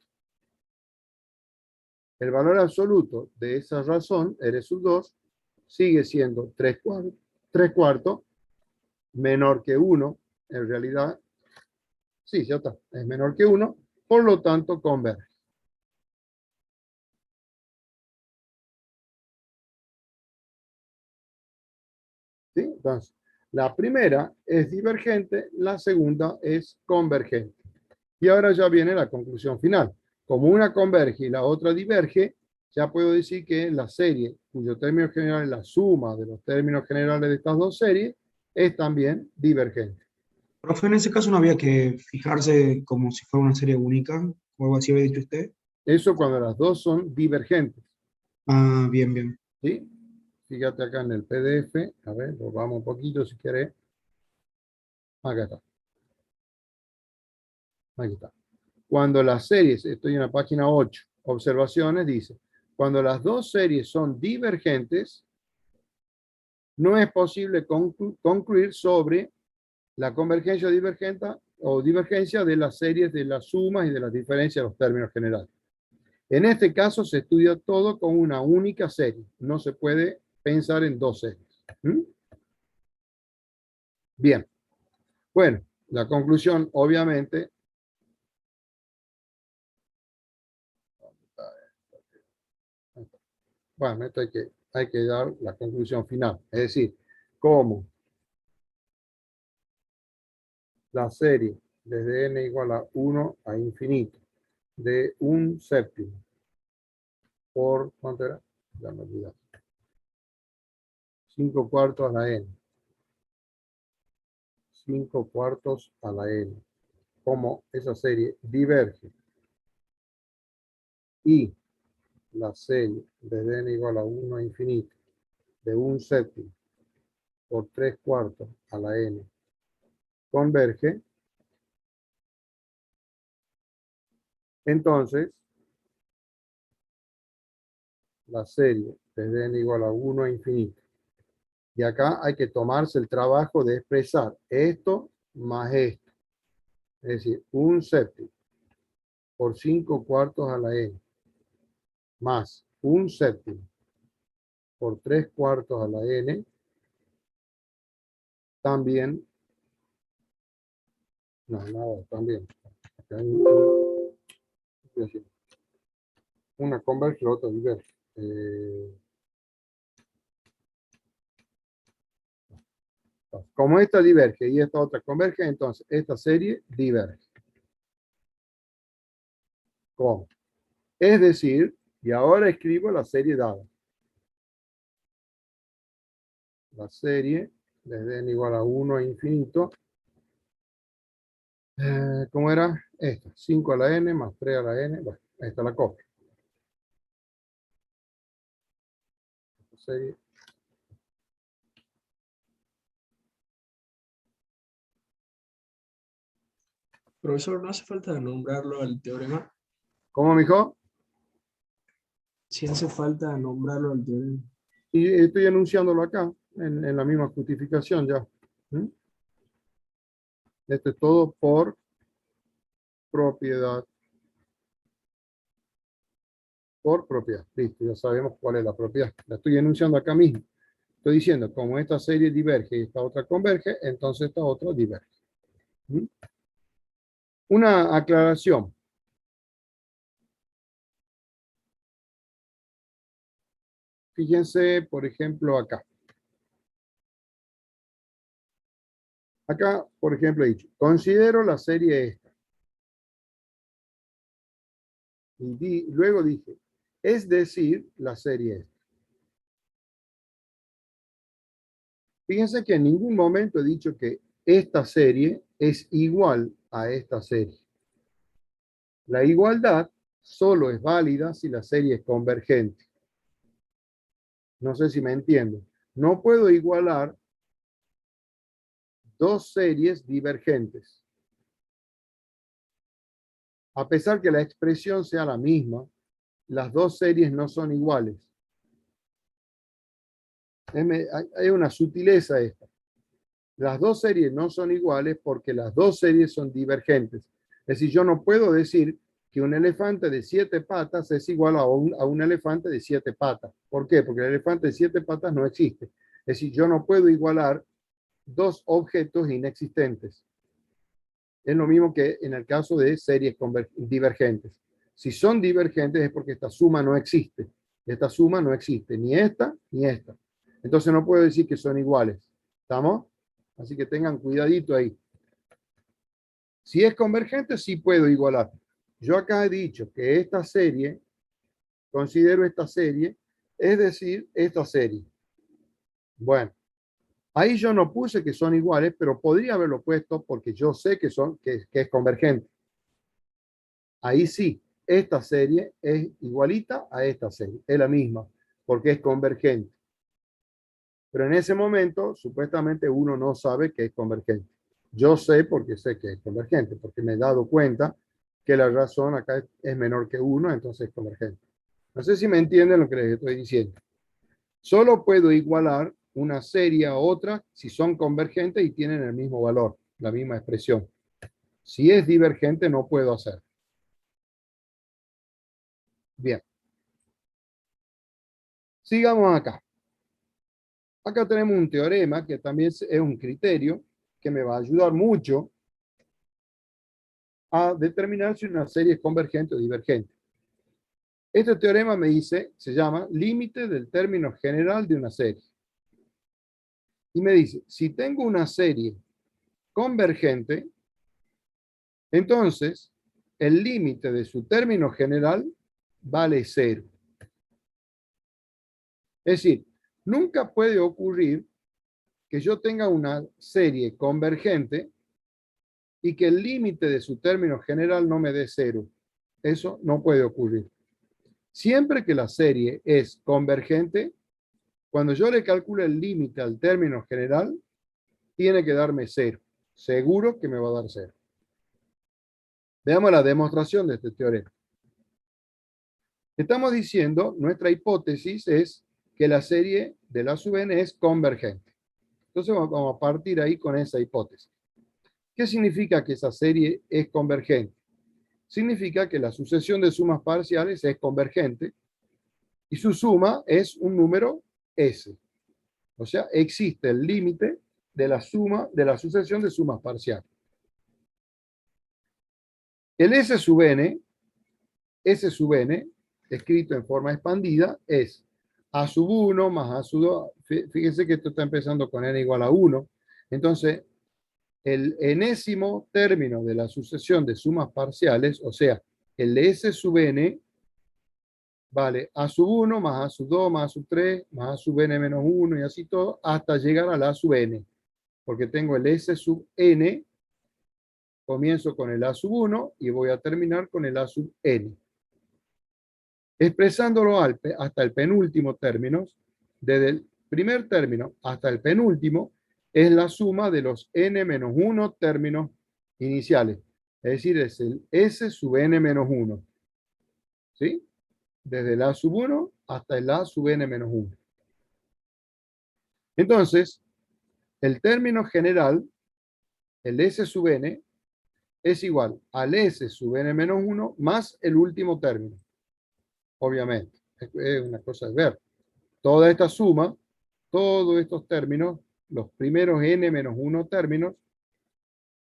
B: El valor absoluto de esa razón, R sub 2, sigue siendo 3/4 menor que 1. En realidad, sí, ya está, es menor que 1, por lo tanto converge. ¿Sí? Entonces, la primera es divergente, la segunda es convergente. Y ahora ya viene la conclusión final. Como una converge y la otra diverge, ya puedo decir que la serie, cuyo término general es la suma de los términos generales de estas dos series, es también divergente.
C: Profe, en ese caso no había que fijarse como si fuera una serie única, o algo así había dicho usted.
B: Eso cuando las dos son divergentes.
C: Ah, bien, bien.
B: ¿Sí? Fíjate acá en el PDF. A ver, lo vamos un poquito si querés. Acá está. Aquí está. Cuando las series, estoy en la página 8, observaciones, dice, cuando las dos series son divergentes, no es posible concluir sobre la convergencia o o divergencia de las series de las sumas y de las diferencias de los términos generales. En este caso se estudia todo con una única serie. No se puede pensar en dos series. ¿Mm? Bien. Bueno, la conclusión, obviamente, bueno, esto hay que dar la conclusión final. Es decir, cómo la serie desde n igual a 1 a infinito de un séptimo por, ¿cuánto era? Ya me olvidé. 5 cuartos a la n. 5 cuartos a la n. Cómo esa serie diverge. Y la serie desde n igual a 1 a infinito de un séptimo por 3 cuartos a la n converge, entonces la serie desde n igual a 1 a infinito. Y acá hay que tomarse el trabajo de expresar esto más esto. Es decir, un séptimo por 5 cuartos a la n más un séptimo por 3 cuartos a la n también, no, nada, también. Acá hay una converge, la otra diverge. Como esta diverge y esta otra converge, entonces esta serie diverge. ¿Cómo? Es decir, y ahora escribo la serie dada. La serie desde n igual a 1 a infinito. ¿Cómo era? Esta, 5 a la n más 3 a la n. Bueno, esta la copio. Esta serie.
A: Profesor, ¿no hace falta nombrarlo al teorema?
B: ¿Cómo, mijo?
A: Si hace falta nombrarlo al teorema.
B: Y estoy anunciándolo acá, en la misma justificación ya. ¿Mm? Esto es todo por propiedad. Por propiedad. Listo, ya sabemos cuál es la propiedad. La estoy enunciando acá mismo. Estoy diciendo, como esta serie diverge y esta otra converge, entonces esta otra diverge. ¿Mm? Una aclaración. Fíjense, por ejemplo, acá. Acá, por ejemplo, he dicho, considero la serie esta. Y luego dije, es decir, la serie esta. Fíjense que en ningún momento he dicho que esta serie es igual a esta serie. La igualdad solo es válida si la serie es convergente. No sé si me entienden. No puedo igualar dos series divergentes. A pesar que la expresión sea la misma, las dos series no son iguales. Hay una sutileza esta. Las dos series no son iguales porque las dos series son divergentes. Es decir, yo no puedo decir que un elefante de 7 patas es igual a un elefante de 7 patas. ¿Por qué? Porque el elefante de 7 patas no existe. Es decir, yo no puedo igualar dos objetos inexistentes. Es lo mismo que en el caso de series divergentes. Si son divergentes es porque esta suma no existe. Esta suma no existe, ni esta ni esta. Entonces no puedo decir que son iguales. ¿Estamos? Así que tengan cuidadito ahí. Si es convergente, sí puedo igualar. Yo acá he dicho que esta serie, considero esta serie, es decir, esta serie. Bueno, ahí yo no puse que son iguales, pero podría haberlo puesto porque yo sé que es convergente. Ahí sí, esta serie es igualita a esta serie, es la misma, porque es convergente. Pero en ese momento, supuestamente uno no sabe que es convergente. Yo sé porque sé que es convergente, porque me he dado cuenta que la razón acá es menor que 1, entonces es convergente. No sé si me entienden lo que les estoy diciendo. Solo puedo igualar una serie a otra si son convergentes y tienen el mismo valor, la misma expresión. Si es divergente, no puedo hacer. Bien. Sigamos acá. Acá tenemos un teorema que también es un criterio que me va a ayudar mucho a determinar si una serie es convergente o divergente. Este teorema me dice, se llama límite del término general de una serie. Y me dice, si tengo una serie convergente, entonces el límite de su término general vale 0. Es decir, nunca puede ocurrir que yo tenga una serie convergente y que el límite de su término general no me dé 0. Eso no puede ocurrir. Siempre que la serie es convergente, cuando yo le calculo el límite al término general, tiene que darme 0. Seguro que me va a dar 0. Veamos la demostración de este teorema. Estamos diciendo, nuestra hipótesis es que la serie de la sub n es convergente. Entonces vamos a partir ahí con esa hipótesis. ¿Qué significa que esa serie es convergente? Significa que la sucesión de sumas parciales es convergente y su suma es un número S. O sea, existe el límite de la suma de la sucesión de sumas parciales. El S sub n, escrito en forma expandida, es A sub 1 más A sub 2. Fíjense que esto está empezando con n igual a 1. Entonces, el enésimo término de la sucesión de sumas parciales, o sea, el S sub n, vale A sub 1 más A sub 2 más A sub 3 más A sub n menos 1 y así todo, hasta llegar a la A sub n. Porque tengo el S sub n, comienzo con el A sub 1 y voy a terminar con el A sub n. Expresándolo hasta el penúltimo término, desde el primer término hasta el penúltimo, es la suma de los n-1 términos iniciales. Es decir, es el S sub n-1. ¿Sí? Desde el A sub 1 hasta el A sub n-1. Entonces, el término general, el S sub n, es igual al S sub n-1 más el último término. Obviamente. Es una cosa de ver. Toda esta suma, todos estos términos, los primeros n-1 términos,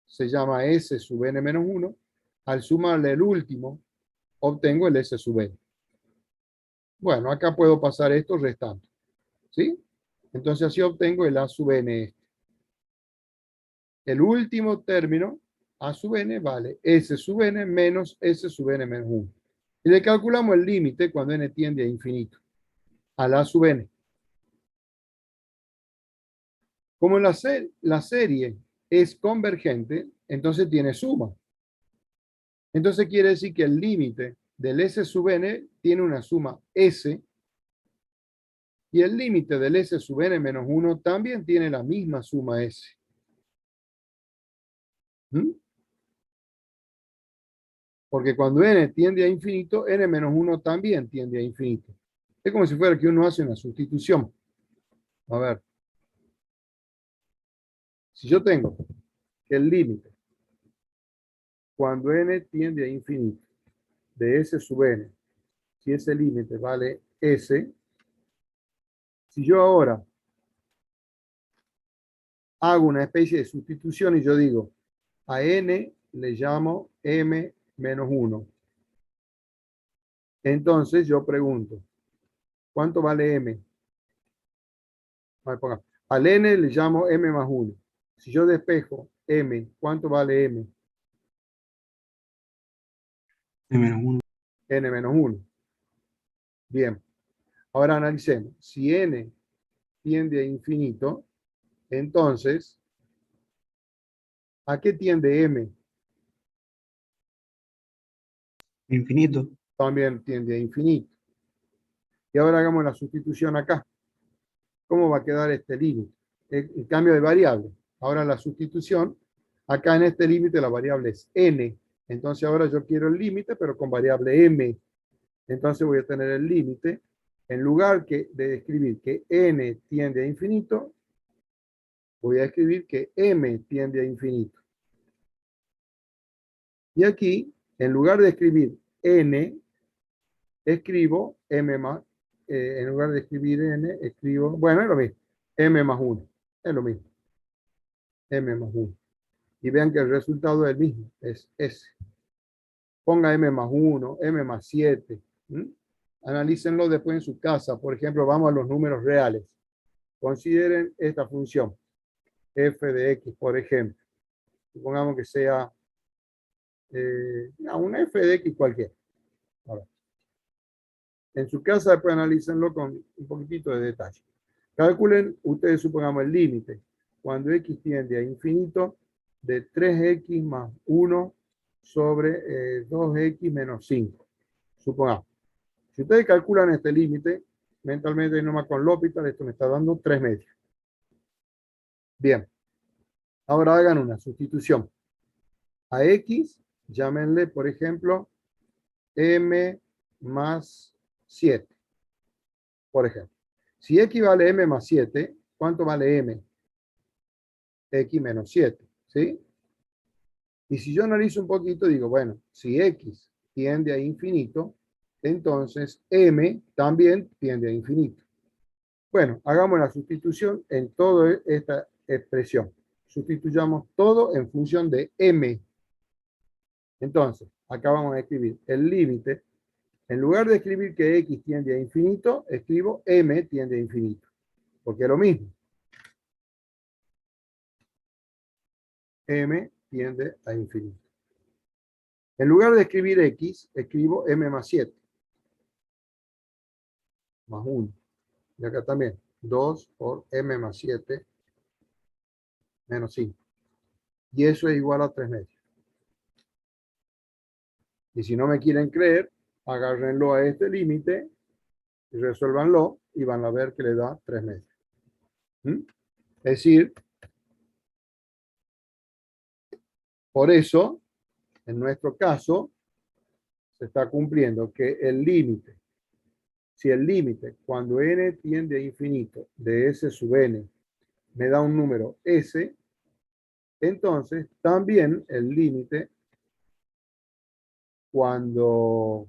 B: se llama S sub n-1. Al sumarle el último, obtengo el S sub n. Bueno, acá puedo pasar esto restando. ¿Sí? Entonces así obtengo el A sub n. El último término, A sub n, vale S sub n menos S sub n menos 1. Y le calculamos el límite cuando n tiende a infinito, al A sub n. Como la serie es convergente, entonces tiene suma. Entonces quiere decir que el límite del S sub n tiene una suma S y el límite del S sub n menos 1 también tiene la misma suma S. ¿Mm? Porque cuando n tiende a infinito, n menos 1 también tiende a infinito. Es como si fuera que uno hace una sustitución. A ver. Si yo tengo que el límite, cuando n tiende a infinito, de S sub n, si ese límite vale S, si yo ahora hago una especie de sustitución y yo digo, a n le llamo m menos 1. Entonces yo pregunto, ¿cuánto vale m? Al n le llamo m más 1. Si yo despejo m, ¿cuánto vale m?
C: N-1.
B: N menos 1. Bien. Ahora analicemos. Si n tiende a infinito, entonces, ¿a qué tiende m?
C: Infinito.
B: También tiende a infinito. Y ahora hagamos la sustitución acá. ¿Cómo va a quedar este límite? El cambio de variable. Ahora la sustitución, acá en este límite la variable es n. Entonces ahora yo quiero el límite, pero con variable m. Entonces voy a tener el límite, en lugar de escribir que n tiende a infinito, voy a escribir que m tiende a infinito. Y aquí, en lugar de escribir n, escribo m más, en lugar de escribir n, escribo, bueno, es lo mismo, m más 1, es lo mismo, m más 1. Y vean que el resultado es el mismo, es S. Ponga m más 1, m más 7. Analícenlo después en su casa. Por ejemplo, vamos a los números reales. Consideren esta función, f de x, por ejemplo. Supongamos que sea una f de x cualquiera. Ahora, en su casa después analícenlo con un poquitito de detalle. Calculen, ustedes supongamos el límite, cuando x tiende a infinito, de 3x más 1 sobre 2x menos 5. Supongamos. Si ustedes calculan este límite, mentalmente nomás con L'Hopital, esto me está dando 3 medios. Bien. Ahora hagan una sustitución. A x, llámenle, por ejemplo, m más 7. Por ejemplo. Si x vale m más 7, ¿cuánto vale m? X menos 7. ¿Sí? Y si yo analizo un poquito, digo, bueno, si x tiende a infinito, entonces m también tiende a infinito. Bueno, hagamos la sustitución en toda esta expresión. Sustituyamos todo en función de m. Entonces, acá vamos a escribir el límite. En lugar de escribir que x tiende a infinito, escribo m tiende a infinito. Porque es lo mismo. M tiende a infinito. En lugar de escribir x, escribo m más 7. Más 1. Y acá también. 2 por m más 7 menos 5. Y eso es igual a 3 medios. Y si no me quieren creer, agárrenlo a este límite y resuélvanlo y van a ver que le da 3 medios. Es decir, por eso, en nuestro caso, se está cumpliendo que el límite, si el límite cuando n tiende a infinito de s sub n me da un número s, entonces también el límite cuando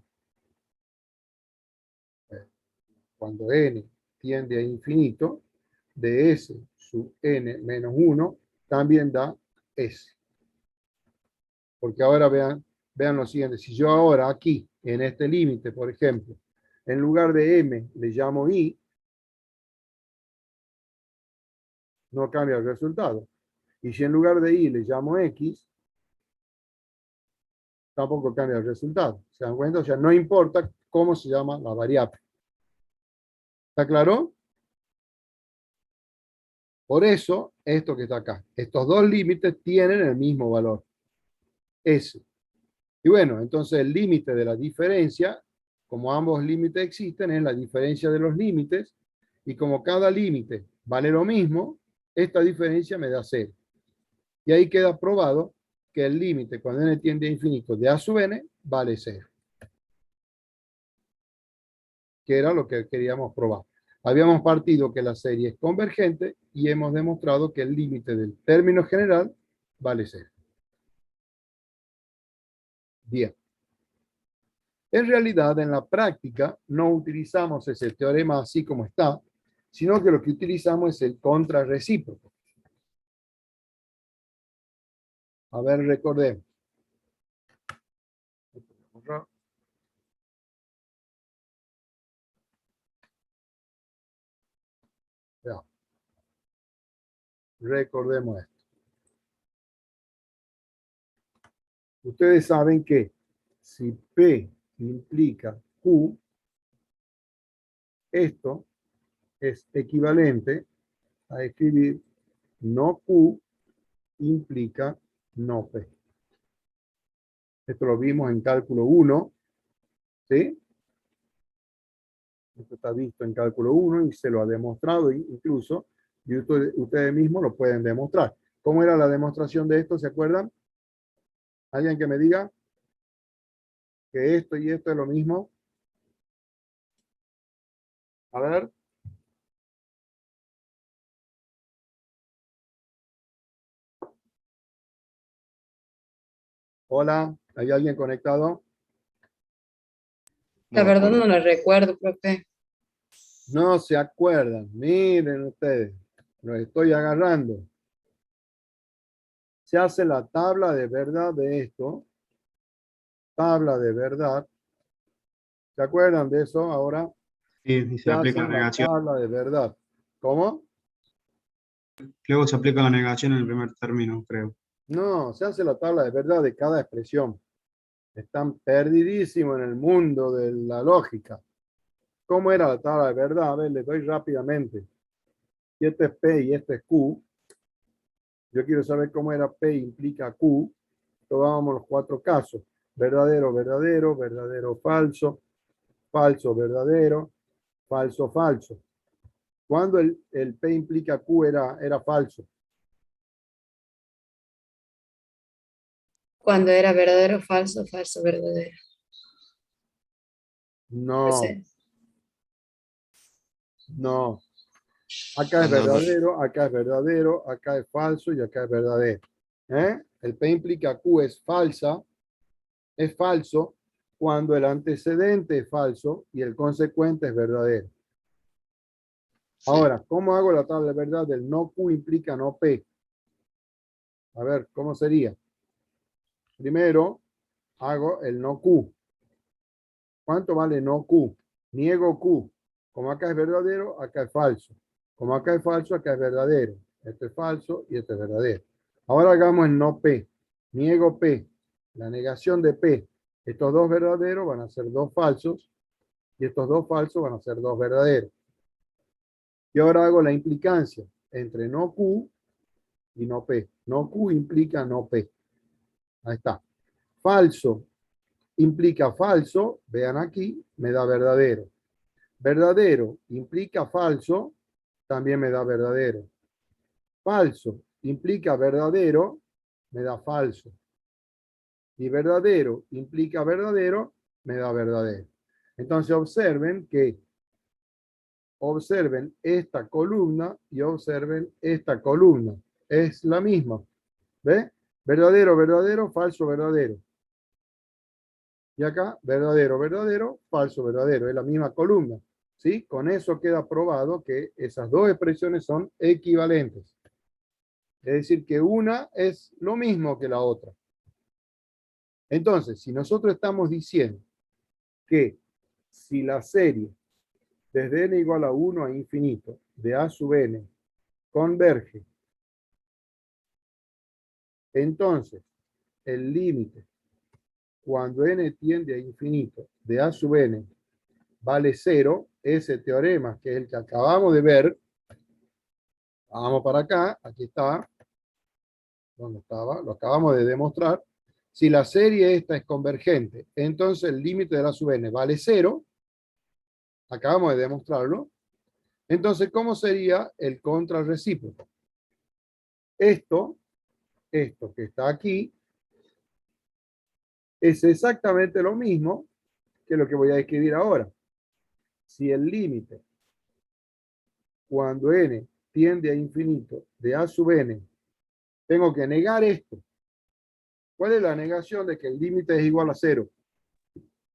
B: n tiende a infinito de s sub n menos 1 también da s. Porque ahora vean lo siguiente, si yo ahora aquí, en este límite, por ejemplo, en lugar de m le llamo i, no cambia el resultado. Y si en lugar de i le llamo x, tampoco cambia el resultado. ¿Se dan cuenta? O sea, no importa cómo se llama la variable. ¿Está claro? Por eso, esto que está acá, estos dos límites tienen el mismo valor, s. Y bueno, entonces el límite de la diferencia, como ambos límites existen, es la diferencia de los límites, y como cada límite vale lo mismo, esta diferencia me da 0. Y ahí queda probado que el límite cuando n tiende a infinito de a sub n vale 0. Que era lo que queríamos probar. Habíamos partido que la serie es convergente y hemos demostrado que el límite del término general vale 0. Bien. En realidad, en la práctica, no utilizamos ese teorema así como está, sino que lo que utilizamos es el contrarrecíproco. A ver, recordemos. Ya. Recordemos esto. Ustedes saben que si P implica Q, esto es equivalente a escribir no Q implica no P. Esto lo vimos en cálculo 1, ¿sí? Esto está visto en cálculo 1 y se lo ha demostrado incluso, y ustedes mismos lo pueden demostrar. ¿Cómo era la demostración de esto? ¿Se acuerdan? ¿Alguien que me diga que esto y esto es lo mismo? A ver. Hola, ¿Hay alguien conectado?
G: La verdad no lo recuerdo, profe.
B: No se acuerdan. Miren ustedes. Los estoy agarrando. Se hace la tabla de verdad de esto. Tabla de verdad. ¿Se acuerdan de eso ahora?
C: Sí, y se
B: Se
C: aplica
B: hace
C: la
B: la
C: negación.
B: tabla de verdad. ¿Cómo?
C: Luego se aplica la negación en el primer término, creo.
B: No, se hace la tabla de verdad de cada expresión. Están perdidísimos en el mundo de la lógica. ¿Cómo era la tabla de verdad? A ver, les doy rápidamente. Si este es P y este es Q, yo quiero saber cómo era P implica Q. Tomábamos los 4 casos. Verdadero, verdadero, verdadero, falso, falso, verdadero, falso, falso. Cuando el P implica Q era falso.
G: Cuando era verdadero, falso, falso, verdadero.
B: No,
G: Ese.
B: no. Acá es verdadero, acá es verdadero, acá es falso y acá es verdadero. El P implica Q es falsa, es falso cuando el antecedente es falso y el consecuente es verdadero.
I: Sí.
B: Ahora, ¿cómo hago la tabla de verdad del no Q implica no P? A ver, ¿cómo sería? Primero, hago el no Q. ¿Cuánto vale no Q? Niego Q. Como acá es verdadero, acá es falso. Como acá es falso, acá es verdadero. Esto es falso y esto es verdadero. Ahora hagamos el no P. Niego P. La negación de P. Estos dos verdaderos van a ser dos falsos y estos dos falsos van a ser dos verdaderos. Y ahora hago la implicancia entre no Q y no P. No Q implica no P. Ahí está. Falso implica falso. Vean aquí, me da verdadero. Verdadero implica falso. También me da verdadero. Falso implica verdadero. Me da falso. Y verdadero implica verdadero. Me da verdadero. Entonces observen esta columna y observen esta columna. Es la misma. ¿Ve? Verdadero, verdadero, falso, verdadero. Y acá, verdadero, verdadero, falso, verdadero. Es la misma columna. ¿Sí? Con eso queda probado que esas dos expresiones son equivalentes. Es decir, que una es lo mismo que la otra. Entonces, si nosotros estamos diciendo que si la serie desde n igual a 1 a infinito de a sub n converge, entonces el límite cuando n tiende a infinito de a sub n vale 0, ese teorema que es el que acabamos de ver, vamos para acá, aquí está, ¿dónde estaba? Lo acabamos de demostrar. Si la serie esta es convergente, entonces el límite de la sub n vale 0, acabamos de demostrarlo. Entonces, ¿cómo sería el contrarrecíproco? Esto que está aquí, es exactamente lo mismo que lo que voy a escribir ahora. Si el límite, cuando n tiende a infinito de a sub n, tengo que negar esto. ¿Cuál es la negación de que el límite es igual a 0?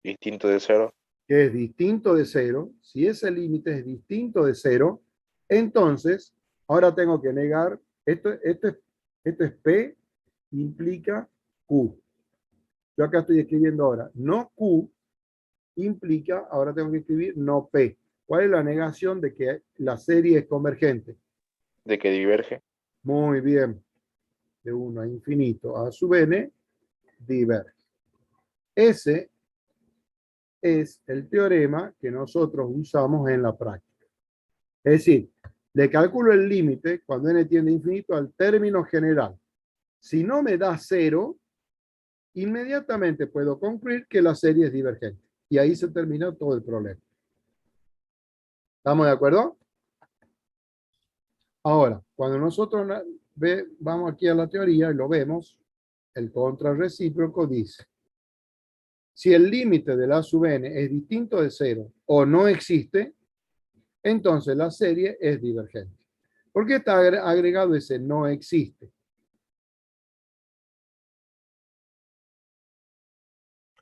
I: Distinto de 0.
B: Que es distinto de 0. Si ese límite es distinto de 0, entonces ahora tengo que negar, esto es P, implica Q. Yo acá estoy escribiendo ahora, no Q implica, ahora tengo que escribir no P. ¿Cuál es la negación de que la serie es convergente?
I: De que diverge.
B: Muy bien. De 1 a infinito a sub n, diverge. Ese es el teorema que nosotros usamos en la práctica. Es decir, le calculo el límite cuando n tiende a infinito al término general. Si no me da 0, inmediatamente puedo concluir que la serie es divergente. Y ahí se termina todo el problema. ¿Estamos de acuerdo? Ahora, cuando nosotros vamos aquí a la teoría y lo vemos, el contrarrecíproco dice, si el límite de la sub n es distinto de 0 o no existe, entonces la serie es divergente. ¿Por qué está agregado ese no existe?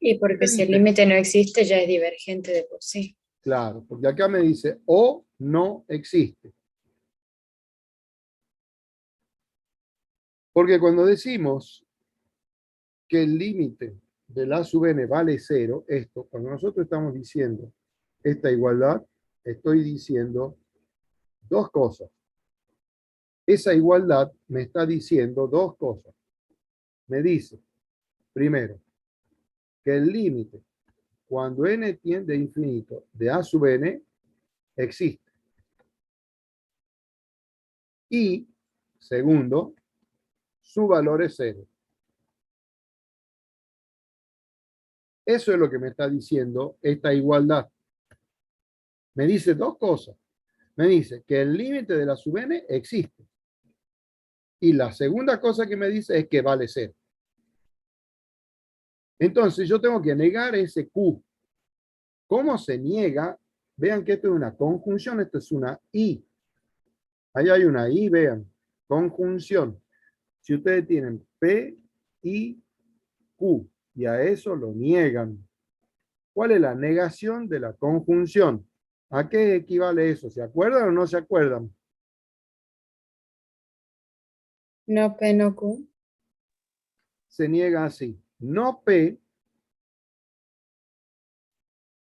G: Y porque si el límite no existe, ya es divergente de por sí.
B: Claro, porque acá me dice o no existe. Porque cuando decimos que el límite de la sub n vale 0, esto, cuando nosotros estamos diciendo esta igualdad, estoy diciendo dos cosas. Esa igualdad me está diciendo dos cosas. Me dice, primero, que el límite, cuando n tiende a infinito, de a sub n, existe. Y, segundo, su valor es 0. Eso es lo que me está diciendo esta igualdad. Me dice dos cosas. Me dice que el límite de la sub n existe. Y la segunda cosa que me dice es que vale 0. Entonces yo tengo que negar ese Q. ¿Cómo se niega? Vean que esto es una conjunción, esto es una I. Ahí hay una I, vean. Conjunción. Si ustedes tienen P, I, Q, y a eso lo niegan. ¿Cuál es la negación de la conjunción? ¿A qué equivale eso? ¿Se acuerdan o no se acuerdan?
G: No P, no Q.
B: Se niega así. No P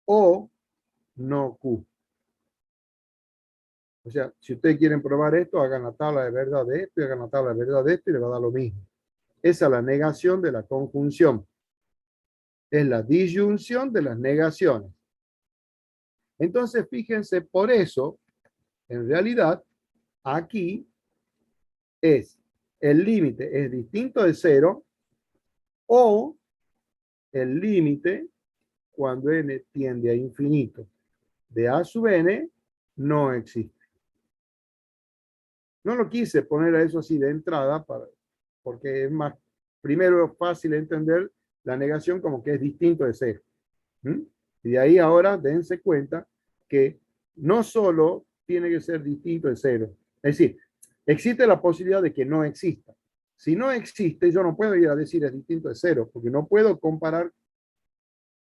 B: o no Q. O sea, si ustedes quieren probar esto, hagan la tabla de verdad de esto y hagan la tabla de verdad de esto y le va a dar lo mismo. Esa es la negación de la conjunción. Es la disyunción de las negaciones. Entonces, fíjense, por eso, en realidad, aquí es el límite es distinto de 0 o el límite, cuando n tiende a infinito, de a sub n, no existe. No lo quise poner a eso así de entrada, porque es más, primero es fácil entender la negación como que es distinto de 0. Y de ahí ahora dense cuenta que no solo tiene que ser distinto de 0. Es decir, existe la posibilidad de que no exista. Si no existe, yo no puedo ir a decir es distinto de 0, porque no puedo comparar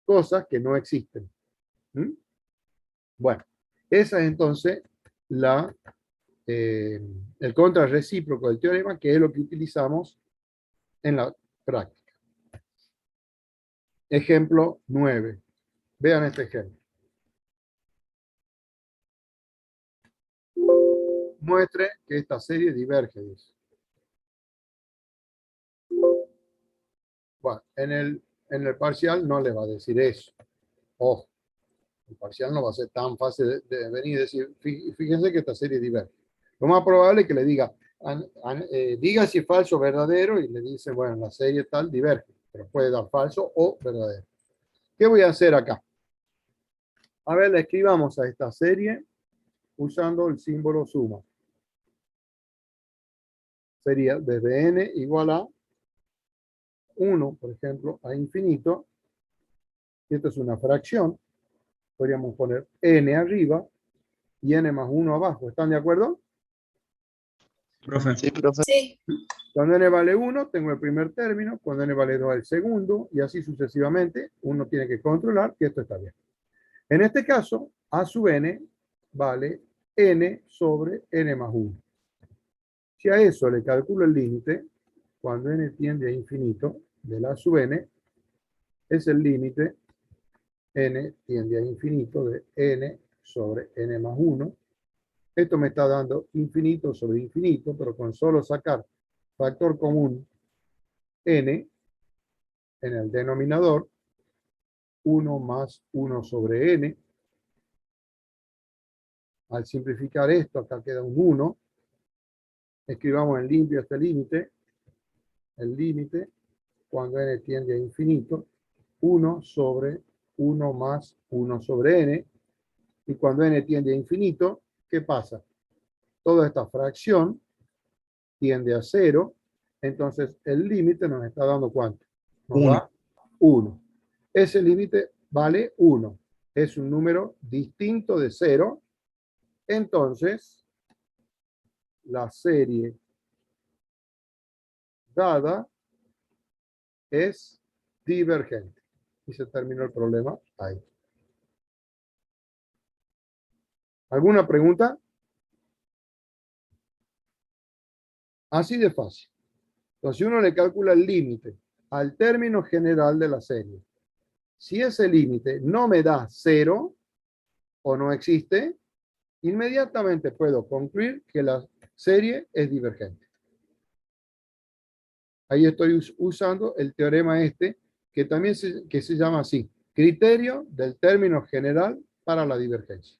B: cosas que no existen. Bueno, esa es entonces el contrarrecíproco del teorema, que es lo que utilizamos en la práctica. Ejemplo 9. Vean este ejemplo. Muestre que esta serie diverge, dice. Bueno, en el parcial no le va a decir eso. Ojo, el parcial no va a ser tan fácil de venir y decir, fíjense que esta serie diverge. Lo más probable es que le diga, diga si es falso o verdadero, y le dice, bueno, la serie tal diverge, pero puede dar falso o verdadero. ¿Qué voy a hacer acá? A ver, le escribamos a esta serie usando el símbolo suma. Sería desde n igual a 1, por ejemplo, a infinito. Y esto es una fracción. Podríamos poner n arriba y n más 1 abajo. ¿Están de acuerdo?
C: Profe.
I: Sí, profe.
G: Sí.
B: Cuando n vale 1, tengo el primer término. Cuando n vale 2, el segundo. Y así sucesivamente. Uno tiene que controlar que esto está bien. En este caso, a sub n vale n sobre n más 1. Si a eso le calculo el límite, cuando n tiende a infinito, de la sub n, es el límite n tiende a infinito de n sobre n más 1. Esto me está dando infinito sobre infinito, pero con solo sacar factor común n en el denominador, 1 más 1 sobre n. Al simplificar esto, acá queda un 1. Escribamos en limpio este límite. El límite, cuando n tiende a infinito, 1 sobre 1 más 1 sobre n. Y cuando n tiende a infinito, ¿qué pasa? Toda esta fracción tiende a 0. Entonces, el límite nos está dando ¿cuánto? Nos da 1. Ese límite vale 1. Es un número distinto de 0. Entonces, la serie dada es divergente. Y se terminó el problema ahí. ¿Alguna pregunta? Así de fácil. Entonces uno le calcula el límite al término general de la serie. Si ese límite no me da 0 o no existe, inmediatamente puedo concluir que la serie es divergente. Ahí estoy usando el teorema que también se llama así, criterio del término general para la divergencia.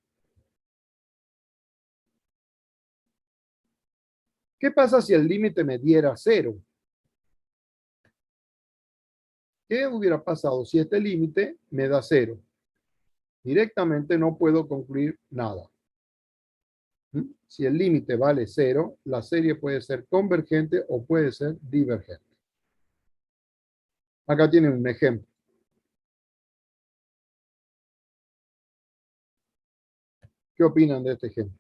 B: ¿Qué pasa si el límite me diera 0? ¿Qué hubiera pasado si este límite me da 0? Directamente no puedo concluir nada. Si el límite vale 0, la serie puede ser convergente o puede ser divergente. Acá tienen un ejemplo. ¿Qué opinan de este ejemplo?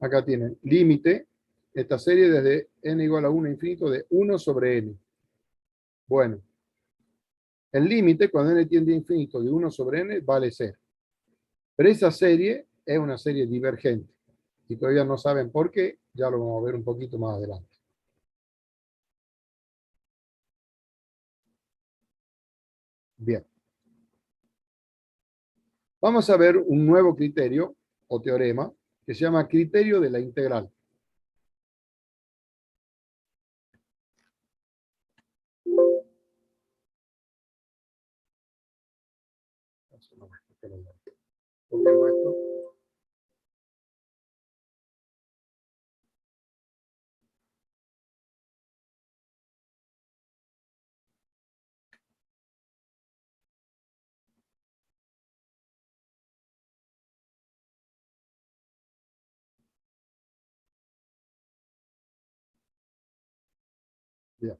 B: Acá tienen límite, esta serie desde n igual a 1 infinito de 1 sobre n. Bueno, el límite cuando n tiende a infinito de 1 sobre n vale 0. Pero esa serie es una serie divergente. Y todavía no saben por qué, ya lo vamos a ver un poquito más adelante. Bien. Vamos a ver un nuevo criterio o teorema que se llama criterio de la integral. Copiamos esto. Bien.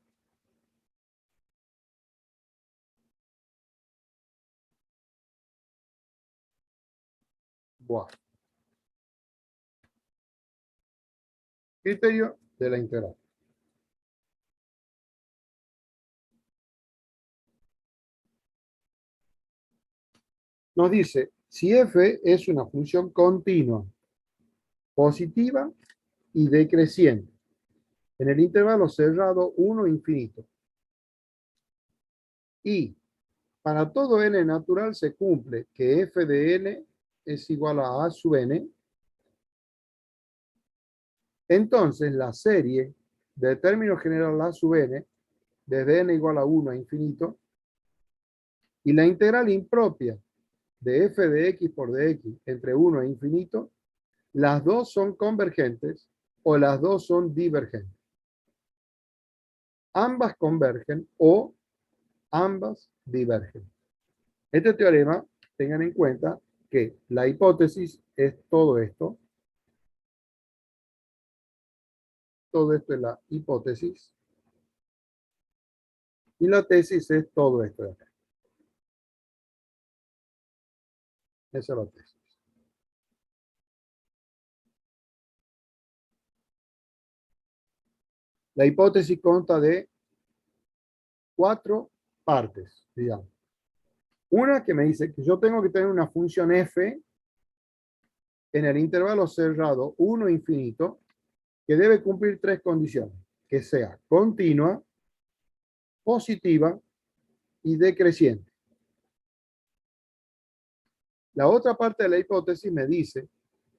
B: Bueno. Criterio de la integral. Nos dice, si f es una función continua, positiva y decreciente, en el intervalo cerrado 1 infinito, y para todo n natural se cumple que f de n es igual a sub n, entonces la serie de término general a sub n, desde n igual a 1 a infinito, y la integral impropia de f de x por dx entre 1 e infinito, las dos son convergentes o las dos son divergentes. Ambas convergen o ambas divergen. Este teorema, tengan en cuenta que la hipótesis es todo esto. Todo esto es la hipótesis. Y la tesis es todo esto de acá. Esa es la tesis. La hipótesis consta de 4 partes, digamos. Una que me dice que yo tengo que tener una función f en el intervalo cerrado 1 infinito que debe cumplir 3 condiciones. Que sea continua, positiva y decreciente. La otra parte de la hipótesis me dice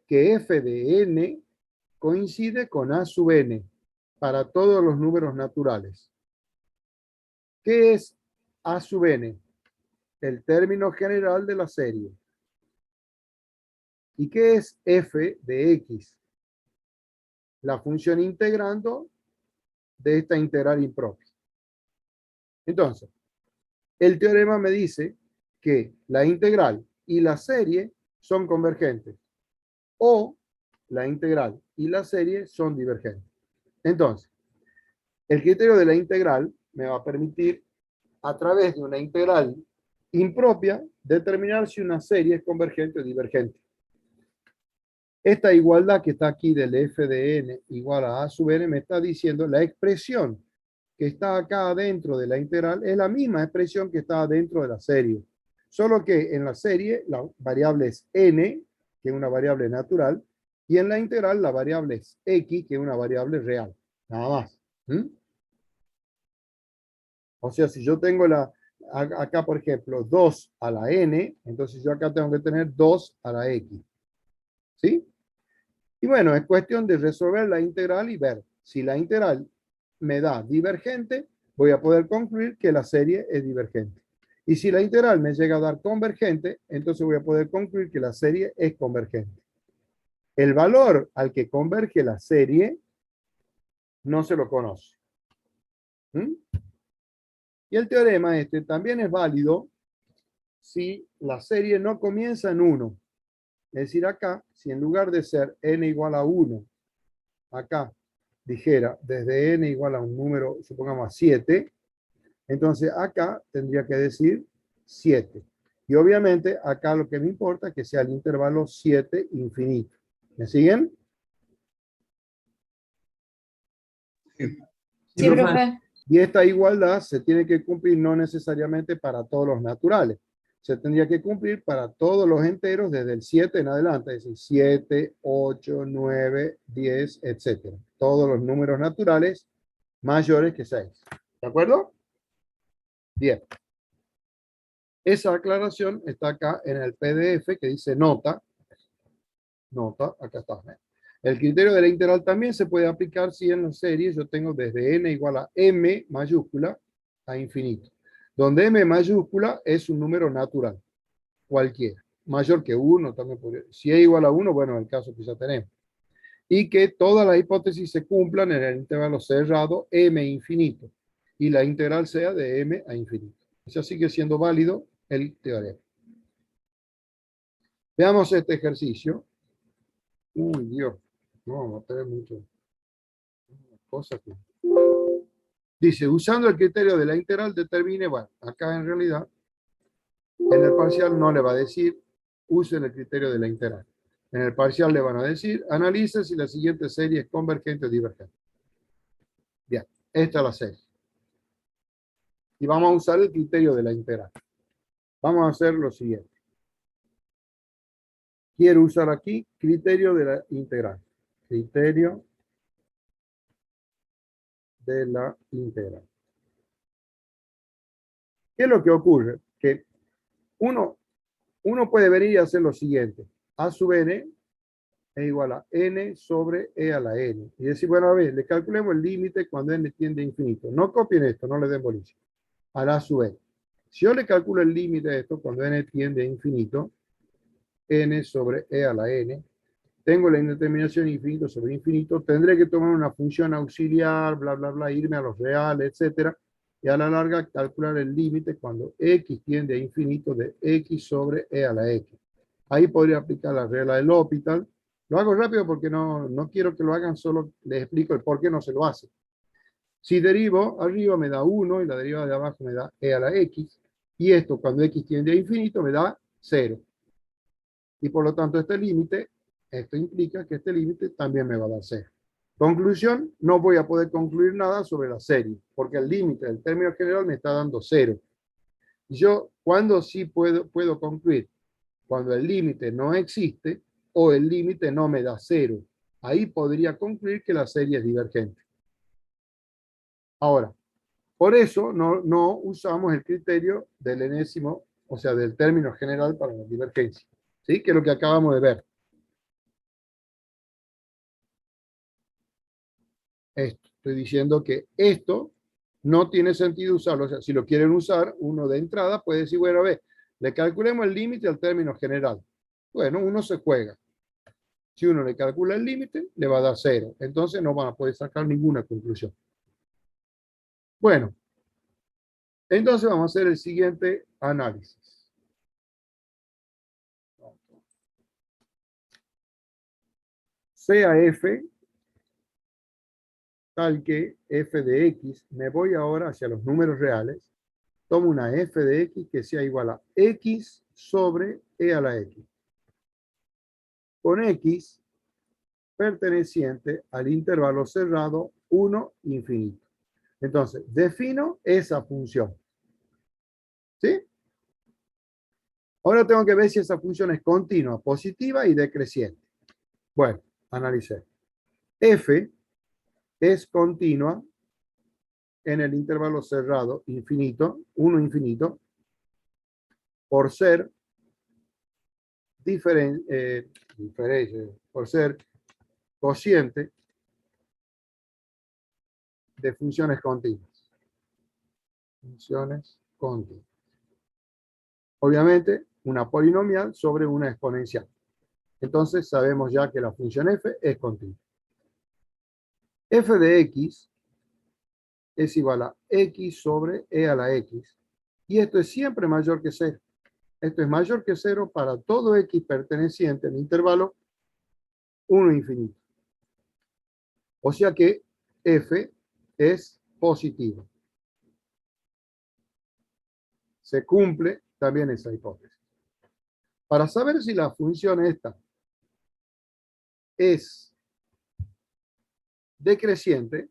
B: que f de n coincide con a sub n para todos los números naturales. ¿Qué es a sub n? El término general de la serie. ¿Y qué es f de x? La función integrando de esta integral impropia. Entonces, el teorema me dice que la integral y la serie son convergentes o la integral y la serie son divergentes. Entonces, el criterio de la integral me va a permitir, a través de una integral impropia, determinar si una serie es convergente o divergente. Esta igualdad que está aquí del f de n igual a sub n me está diciendo la expresión que está acá adentro de la integral es la misma expresión que está adentro de la serie. Solo que en la serie la variable es n, que es una variable natural, y en la integral la variable es x, que es una variable real. Nada más. O sea, si yo tengo acá, por ejemplo, 2 a la n, entonces yo acá tengo que tener 2 a la x. ¿Sí? Y bueno, es cuestión de resolver la integral y ver si la integral me da divergente, voy a poder concluir que la serie es divergente. Y si la integral me llega a dar convergente, entonces voy a poder concluir que la serie es convergente. El valor al que converge la serie no se lo conoce. Y el teorema este también es válido si la serie no comienza en 1. Es decir, acá, si en lugar de ser n igual a 1, acá dijera desde n igual a un número, supongamos 7, entonces acá tendría que decir 7. Y obviamente acá lo que me importa es que sea el intervalo 7 infinito. ¿Me siguen?
H: Sí, profe.
B: Y esta igualdad se tiene que cumplir no necesariamente para todos los naturales. Se tendría que cumplir para todos los enteros desde el 7 en adelante, es decir, 7, 8, 9, 10, etc. Todos los números naturales mayores que 6. ¿De acuerdo? Bien. Esa aclaración está acá en el PDF que dice nota. Nota, acá está. El criterio de la integral también se puede aplicar si en la serie yo tengo desde n igual a m mayúscula a infinito. Donde m mayúscula es un número natural, cualquiera. Mayor que 1 también podría. Si es igual a 1, bueno, el caso que ya tenemos. Y que todas las hipótesis se cumplan en el intervalo cerrado m infinito. Y la integral sea de m a infinito. Eso sigue siendo válido el teorema. Veamos este ejercicio. Uy, Dios. No, va a tener mucho. Cosas que... Dice, usando el criterio de la integral, determine, bueno, acá en realidad, en el parcial no le va a decir, use el criterio de la integral. En el parcial le van a decir, analice si la siguiente serie es convergente o divergente. Bien, esta es la serie. Y vamos a usar el criterio de la integral. Vamos a hacer lo siguiente. Quiero usar aquí criterio de la integral. Criterio de la integral. ¿Qué es lo que ocurre? Que uno puede venir y hacer lo siguiente. A sub n es igual a n sobre e a la n. Y decir, bueno, a ver, le calculemos el límite cuando n tiende a infinito. No copien esto, no le den bolilla. A la sub n. Si yo le calculo el límite de esto cuando n tiende a infinito, n sobre e a la n, tengo la indeterminación infinito sobre infinito, tendré que tomar una función auxiliar, bla, bla, bla, irme a los reales, etcétera, y a la larga calcular el límite cuando x tiende a infinito de x sobre e a la x. Ahí podría aplicar la regla del L'Hopital. Lo hago rápido porque no quiero que lo hagan, solo les explico el por qué no se lo hace. Si derivo, arriba me da 1 y la derivada de abajo me da e a la x, y esto cuando x tiende a infinito me da 0. Y por lo tanto este límite, esto implica que este límite también me va a dar 0. Conclusión, no voy a poder concluir nada sobre la serie, porque el límite del término general me está dando 0. Y yo, ¿cuándo sí puedo concluir? Cuando el límite no existe o el límite no me da 0. Ahí podría concluir que la serie es divergente. Ahora, por eso no usamos el criterio del enésimo, o sea, del término general para la divergencia. ¿Sí? Que es lo que acabamos de ver. Estoy diciendo que esto no tiene sentido usarlo. O sea, si lo quieren usar, uno de entrada puede decir, bueno, a ver, le calculemos el límite al término general. Bueno, uno se juega. Si uno le calcula el límite, le va a dar 0. Entonces no van a poder sacar ninguna conclusión. Bueno, entonces vamos a hacer el siguiente análisis. Sea f tal que f de x, me voy ahora hacia los números reales, tomo una f de x que sea igual a x sobre e a la x. Con x perteneciente al intervalo cerrado 1 infinito. Entonces, defino esa función. ¿Sí? Ahora tengo que ver si esa función es continua, positiva y decreciente. Bueno, analicé. F es continua en el intervalo cerrado infinito, 1 infinito, por ser por ser cociente de funciones continuas. Funciones continuas. Obviamente, una polinomial sobre una exponencial. Entonces, sabemos ya que la función f es continua. F de x es igual a x sobre e a la x. Y esto es siempre mayor que 0. Esto es mayor que 0 para todo x perteneciente al intervalo 1 infinito. O sea que f es positivo. Se cumple también esa hipótesis. Para saber si la función esta es decreciente,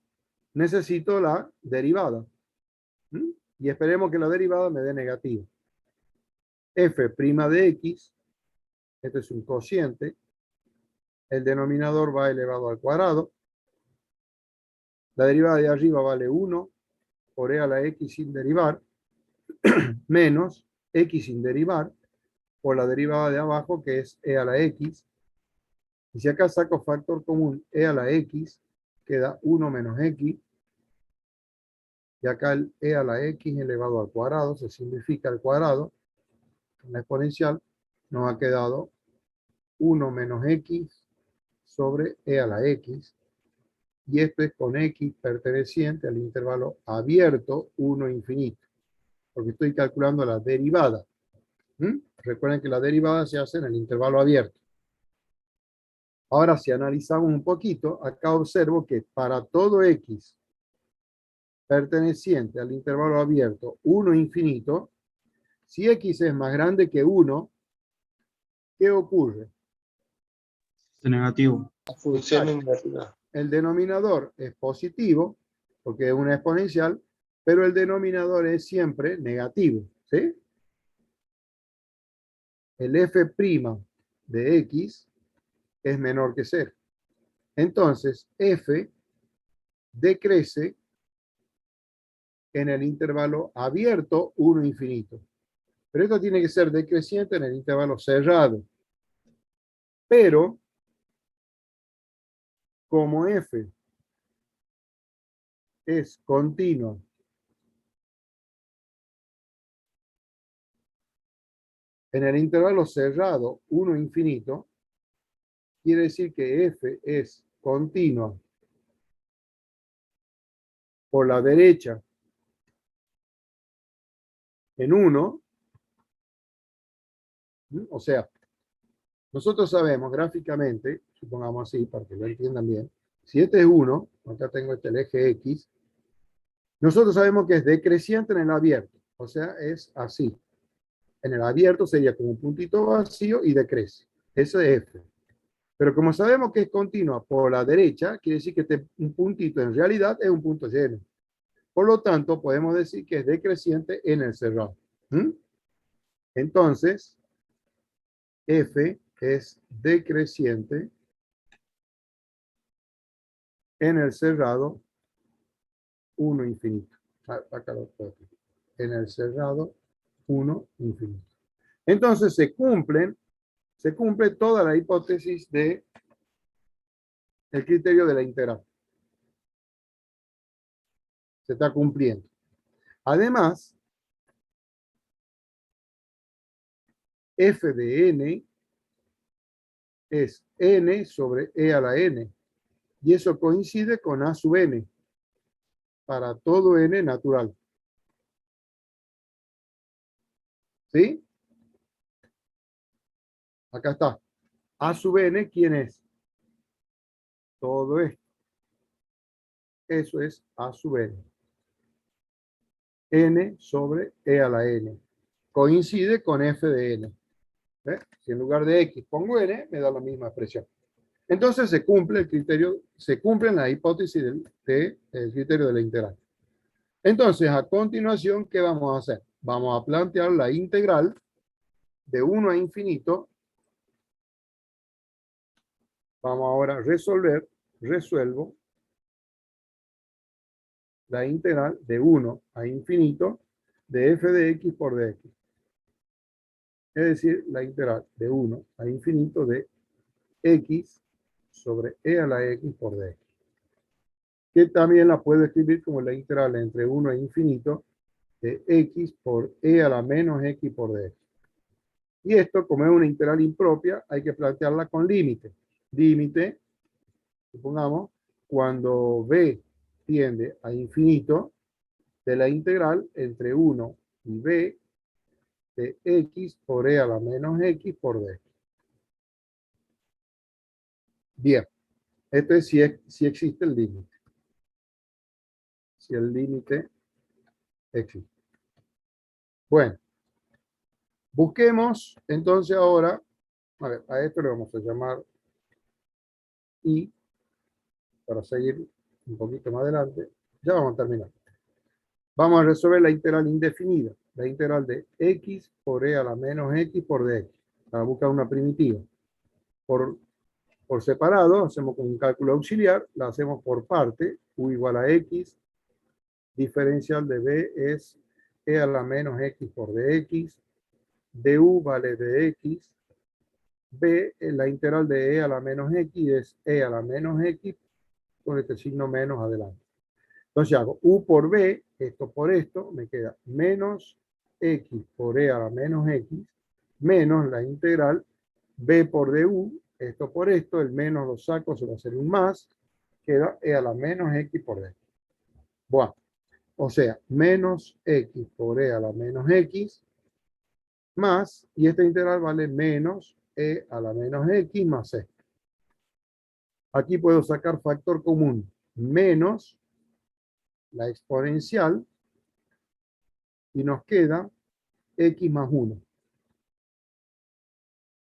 B: necesito la derivada. Y esperemos que la derivada me dé negativo. F' de x, este es un cociente, el denominador va elevado al cuadrado, la derivada de arriba vale 1 por e a la x sin derivar, menos x sin derivar, por la derivada de abajo que es e a la x, y si acá saco factor común e a la x, queda 1 menos x, y acá el e a la x elevado al cuadrado, se simplifica al cuadrado, en la exponencial nos ha quedado 1 menos x sobre e a la x, y esto es con x perteneciente al intervalo abierto 1 infinito, porque estoy calculando la derivada. Recuerden que la derivada se hace en el intervalo abierto. Ahora, si analizamos un poquito, acá observo que para todo x perteneciente al intervalo abierto 1 infinito, si x es más grande que 1, ¿qué ocurre?
C: Es negativo.
A: La función es negativa.
B: El denominador es positivo, porque es una exponencial, pero el denominador es siempre negativo, ¿sí? El f' de x es menor que 0. Entonces, f decrece en el intervalo abierto 1 infinito. Pero esto tiene que ser decreciente en el intervalo cerrado. Pero, como f es continuo en el intervalo cerrado 1 infinito, quiere decir que f es continua por la derecha en 1. O sea, nosotros sabemos gráficamente, supongamos así para que lo entiendan bien, si este es 1, acá tengo el eje X, nosotros sabemos que es decreciente en el abierto, o sea, es así. En el abierto sería como un puntito vacío y decrece. Eso es F. Pero como sabemos que es continua por la derecha, quiere decir que este un puntito en realidad es un punto lleno. Por lo tanto, podemos decir que es decreciente en el cerrado. Entonces, F es decreciente en el cerrado 1 infinito. Acá lo puedo. En el cerrado 1 infinito. Entonces se cumple toda la hipótesis de el criterio de la integral. Se está cumpliendo. Además, f de n es n sobre e a la n. Y eso coincide con a sub n. Para todo n natural. ¿Sí? Acá está. A sub n, ¿quién es? Todo esto. Eso es a sub n. N sobre e a la n. Coincide con f de n. ¿Ve? Si en lugar de x pongo n, me da la misma expresión. Entonces se cumple el criterio, se cumple la hipótesis del criterio de la integral. Entonces, a continuación, ¿qué vamos a hacer? Vamos a plantear la integral de 1 a infinito. Vamos ahora a resuelvo la integral de 1 a infinito de f de x por dx. Es decir, la integral de 1 a infinito de x sobre e a la x por dx. Que también la puedo escribir como la integral entre 1 e infinito de x por e a la menos x por dx. Y esto, como es una integral impropia, hay que plantearla con límite. Límite, supongamos, cuando b tiende a infinito, de la integral entre 1 y b de x por e a la menos x por dx. Bien, esto es si existe el límite. Si el límite existe. Bueno, busquemos entonces ahora, a ver, a esto le vamos a llamar y, para seguir un poquito más adelante, ya vamos a terminar. Vamos a resolver la integral indefinida, la integral de x por e a la menos x por dx, para buscar una primitiva. Por separado, hacemos con un cálculo auxiliar, la hacemos por parte, u igual a x, diferencial de b es e a la menos x por dx, du vale dx, b, la integral de e a la menos x es e a la menos x, con este signo menos adelante. Entonces hago u por b, esto por esto, me queda menos x por e a la menos x, menos la integral b por du, esto por esto, el menos lo saco, se va a hacer un más, queda e a la menos x por d. Bueno, o sea, menos x por e a la menos x, más, y esta integral vale menos e a la menos x más c. Aquí puedo sacar factor común, menos la exponencial, y nos queda x más 1,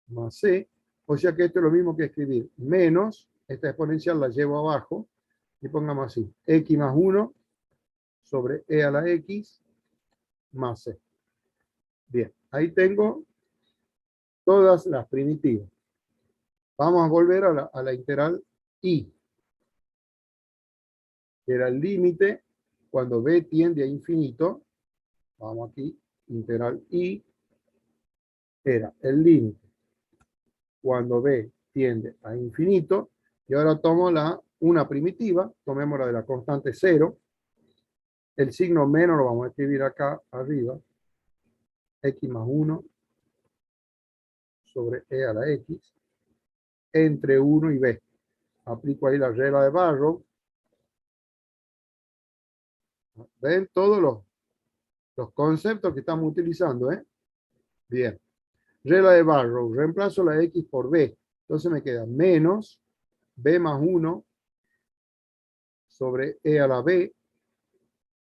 B: más c, o sea que esto es lo mismo que escribir menos, esta exponencial la llevo abajo, y pongamos así, x más 1 sobre e a la x más c. Bien, ahí tengo todas las primitivas. Vamos a volver a la integral y, que era el límite cuando b tiende a infinito. Vamos aquí, integral y, era el límite cuando b tiende a infinito. Y ahora tomo una primitiva, tomemos la de la constante 0. El signo menos lo vamos a escribir acá arriba, x más 1 sobre e a la x, entre 1 y b. Aplico ahí la regla de Barrow. ¿Ven todos los conceptos que estamos utilizando? Bien. Regla de Barrow. Reemplazo la x por b. Entonces me queda menos b más 1 sobre e a la b,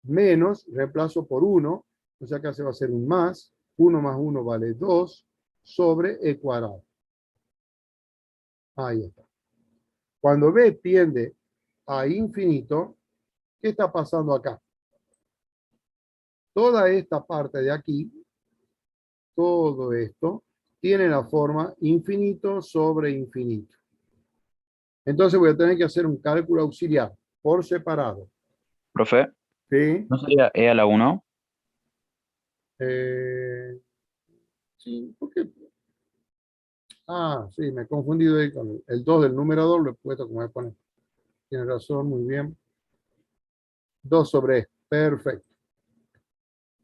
B: menos, reemplazo por 1, o sea que acá se va a hacer un más. 1 más 1 vale 2 sobre e cuadrado. Ahí está. Cuando b tiende a infinito, ¿qué está pasando acá? Toda esta parte de aquí, todo esto, tiene la forma infinito sobre infinito. Entonces voy a tener que hacer un cálculo auxiliar por separado.
J: Profe,
B: ¿Sí?
J: ¿no sería e a la 1?
B: Sí, ¿por qué? Ah, sí, me he confundido ahí con el 2 del numerador, lo he puesto como me pone. Tiene razón, muy bien. 2 sobre e, perfecto.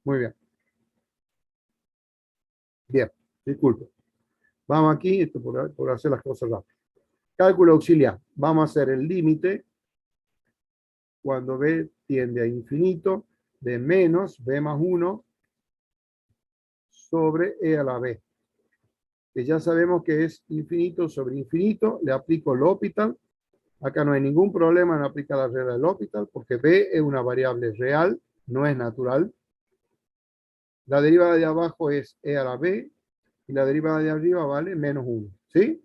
B: Muy bien. Bien, disculpe. Vamos aquí, esto por hacer las cosas rápido. Cálculo auxiliar. Vamos a hacer el límite cuando b tiende a infinito de menos b más 1 sobre e a la b. Que ya sabemos que es infinito sobre infinito. Le aplico el L'Hopital. Acá no hay ningún problema en aplicar la regla del L'Hopital porque b es una variable real, no es natural. La derivada de abajo es e a la b y la derivada de arriba vale menos 1. ¿Sí?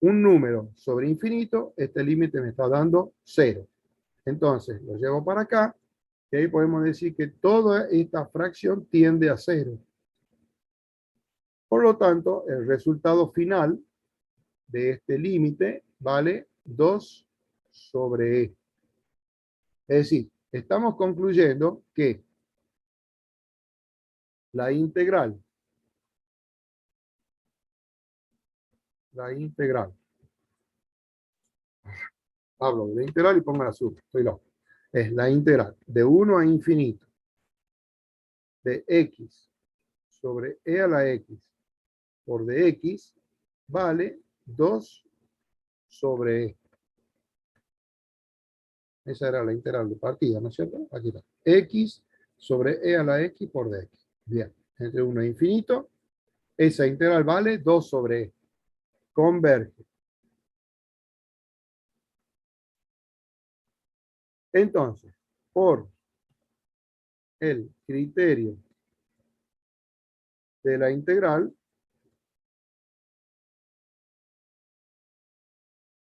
B: un número sobre infinito, este límite me está dando 0. Entonces, lo llevo para acá, y ahí podemos decir que toda esta fracción tiende a 0. Por lo tanto, el resultado final de este límite vale 2 sobre e. Es decir, estamos concluyendo que la integral hablo de la integral y pongo la suma, estoy loco. Es la integral de 1 a infinito de x sobre e a la x por dx vale 2 sobre e. Esa era la integral de partida, ¿no es cierto? Aquí está. X sobre e a la x por dx. Bien, entre 1 e infinito, esa integral vale 2 sobre e. Converge. Entonces, por el criterio de la integral,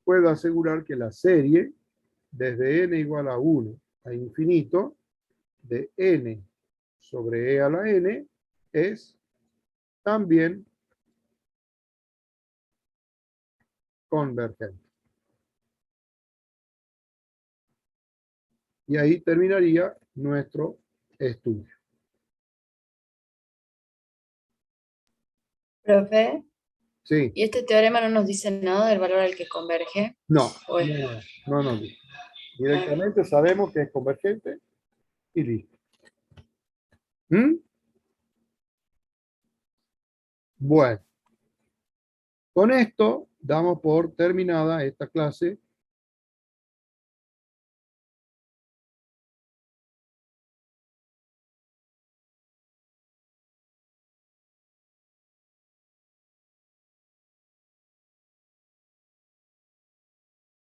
B: puedo asegurar que la serie desde n igual a 1 a infinito de n sobre e a la n es también convergente. Y ahí terminaría nuestro estudio.
G: Profe,
B: Sí,
G: ¿y este teorema no nos dice nada del valor al que converge?
B: no,
G: ¿O es-
B: no. Directamente sabemos que es convergente y listo. ¿Mm? Bueno, con esto damos por terminada esta clase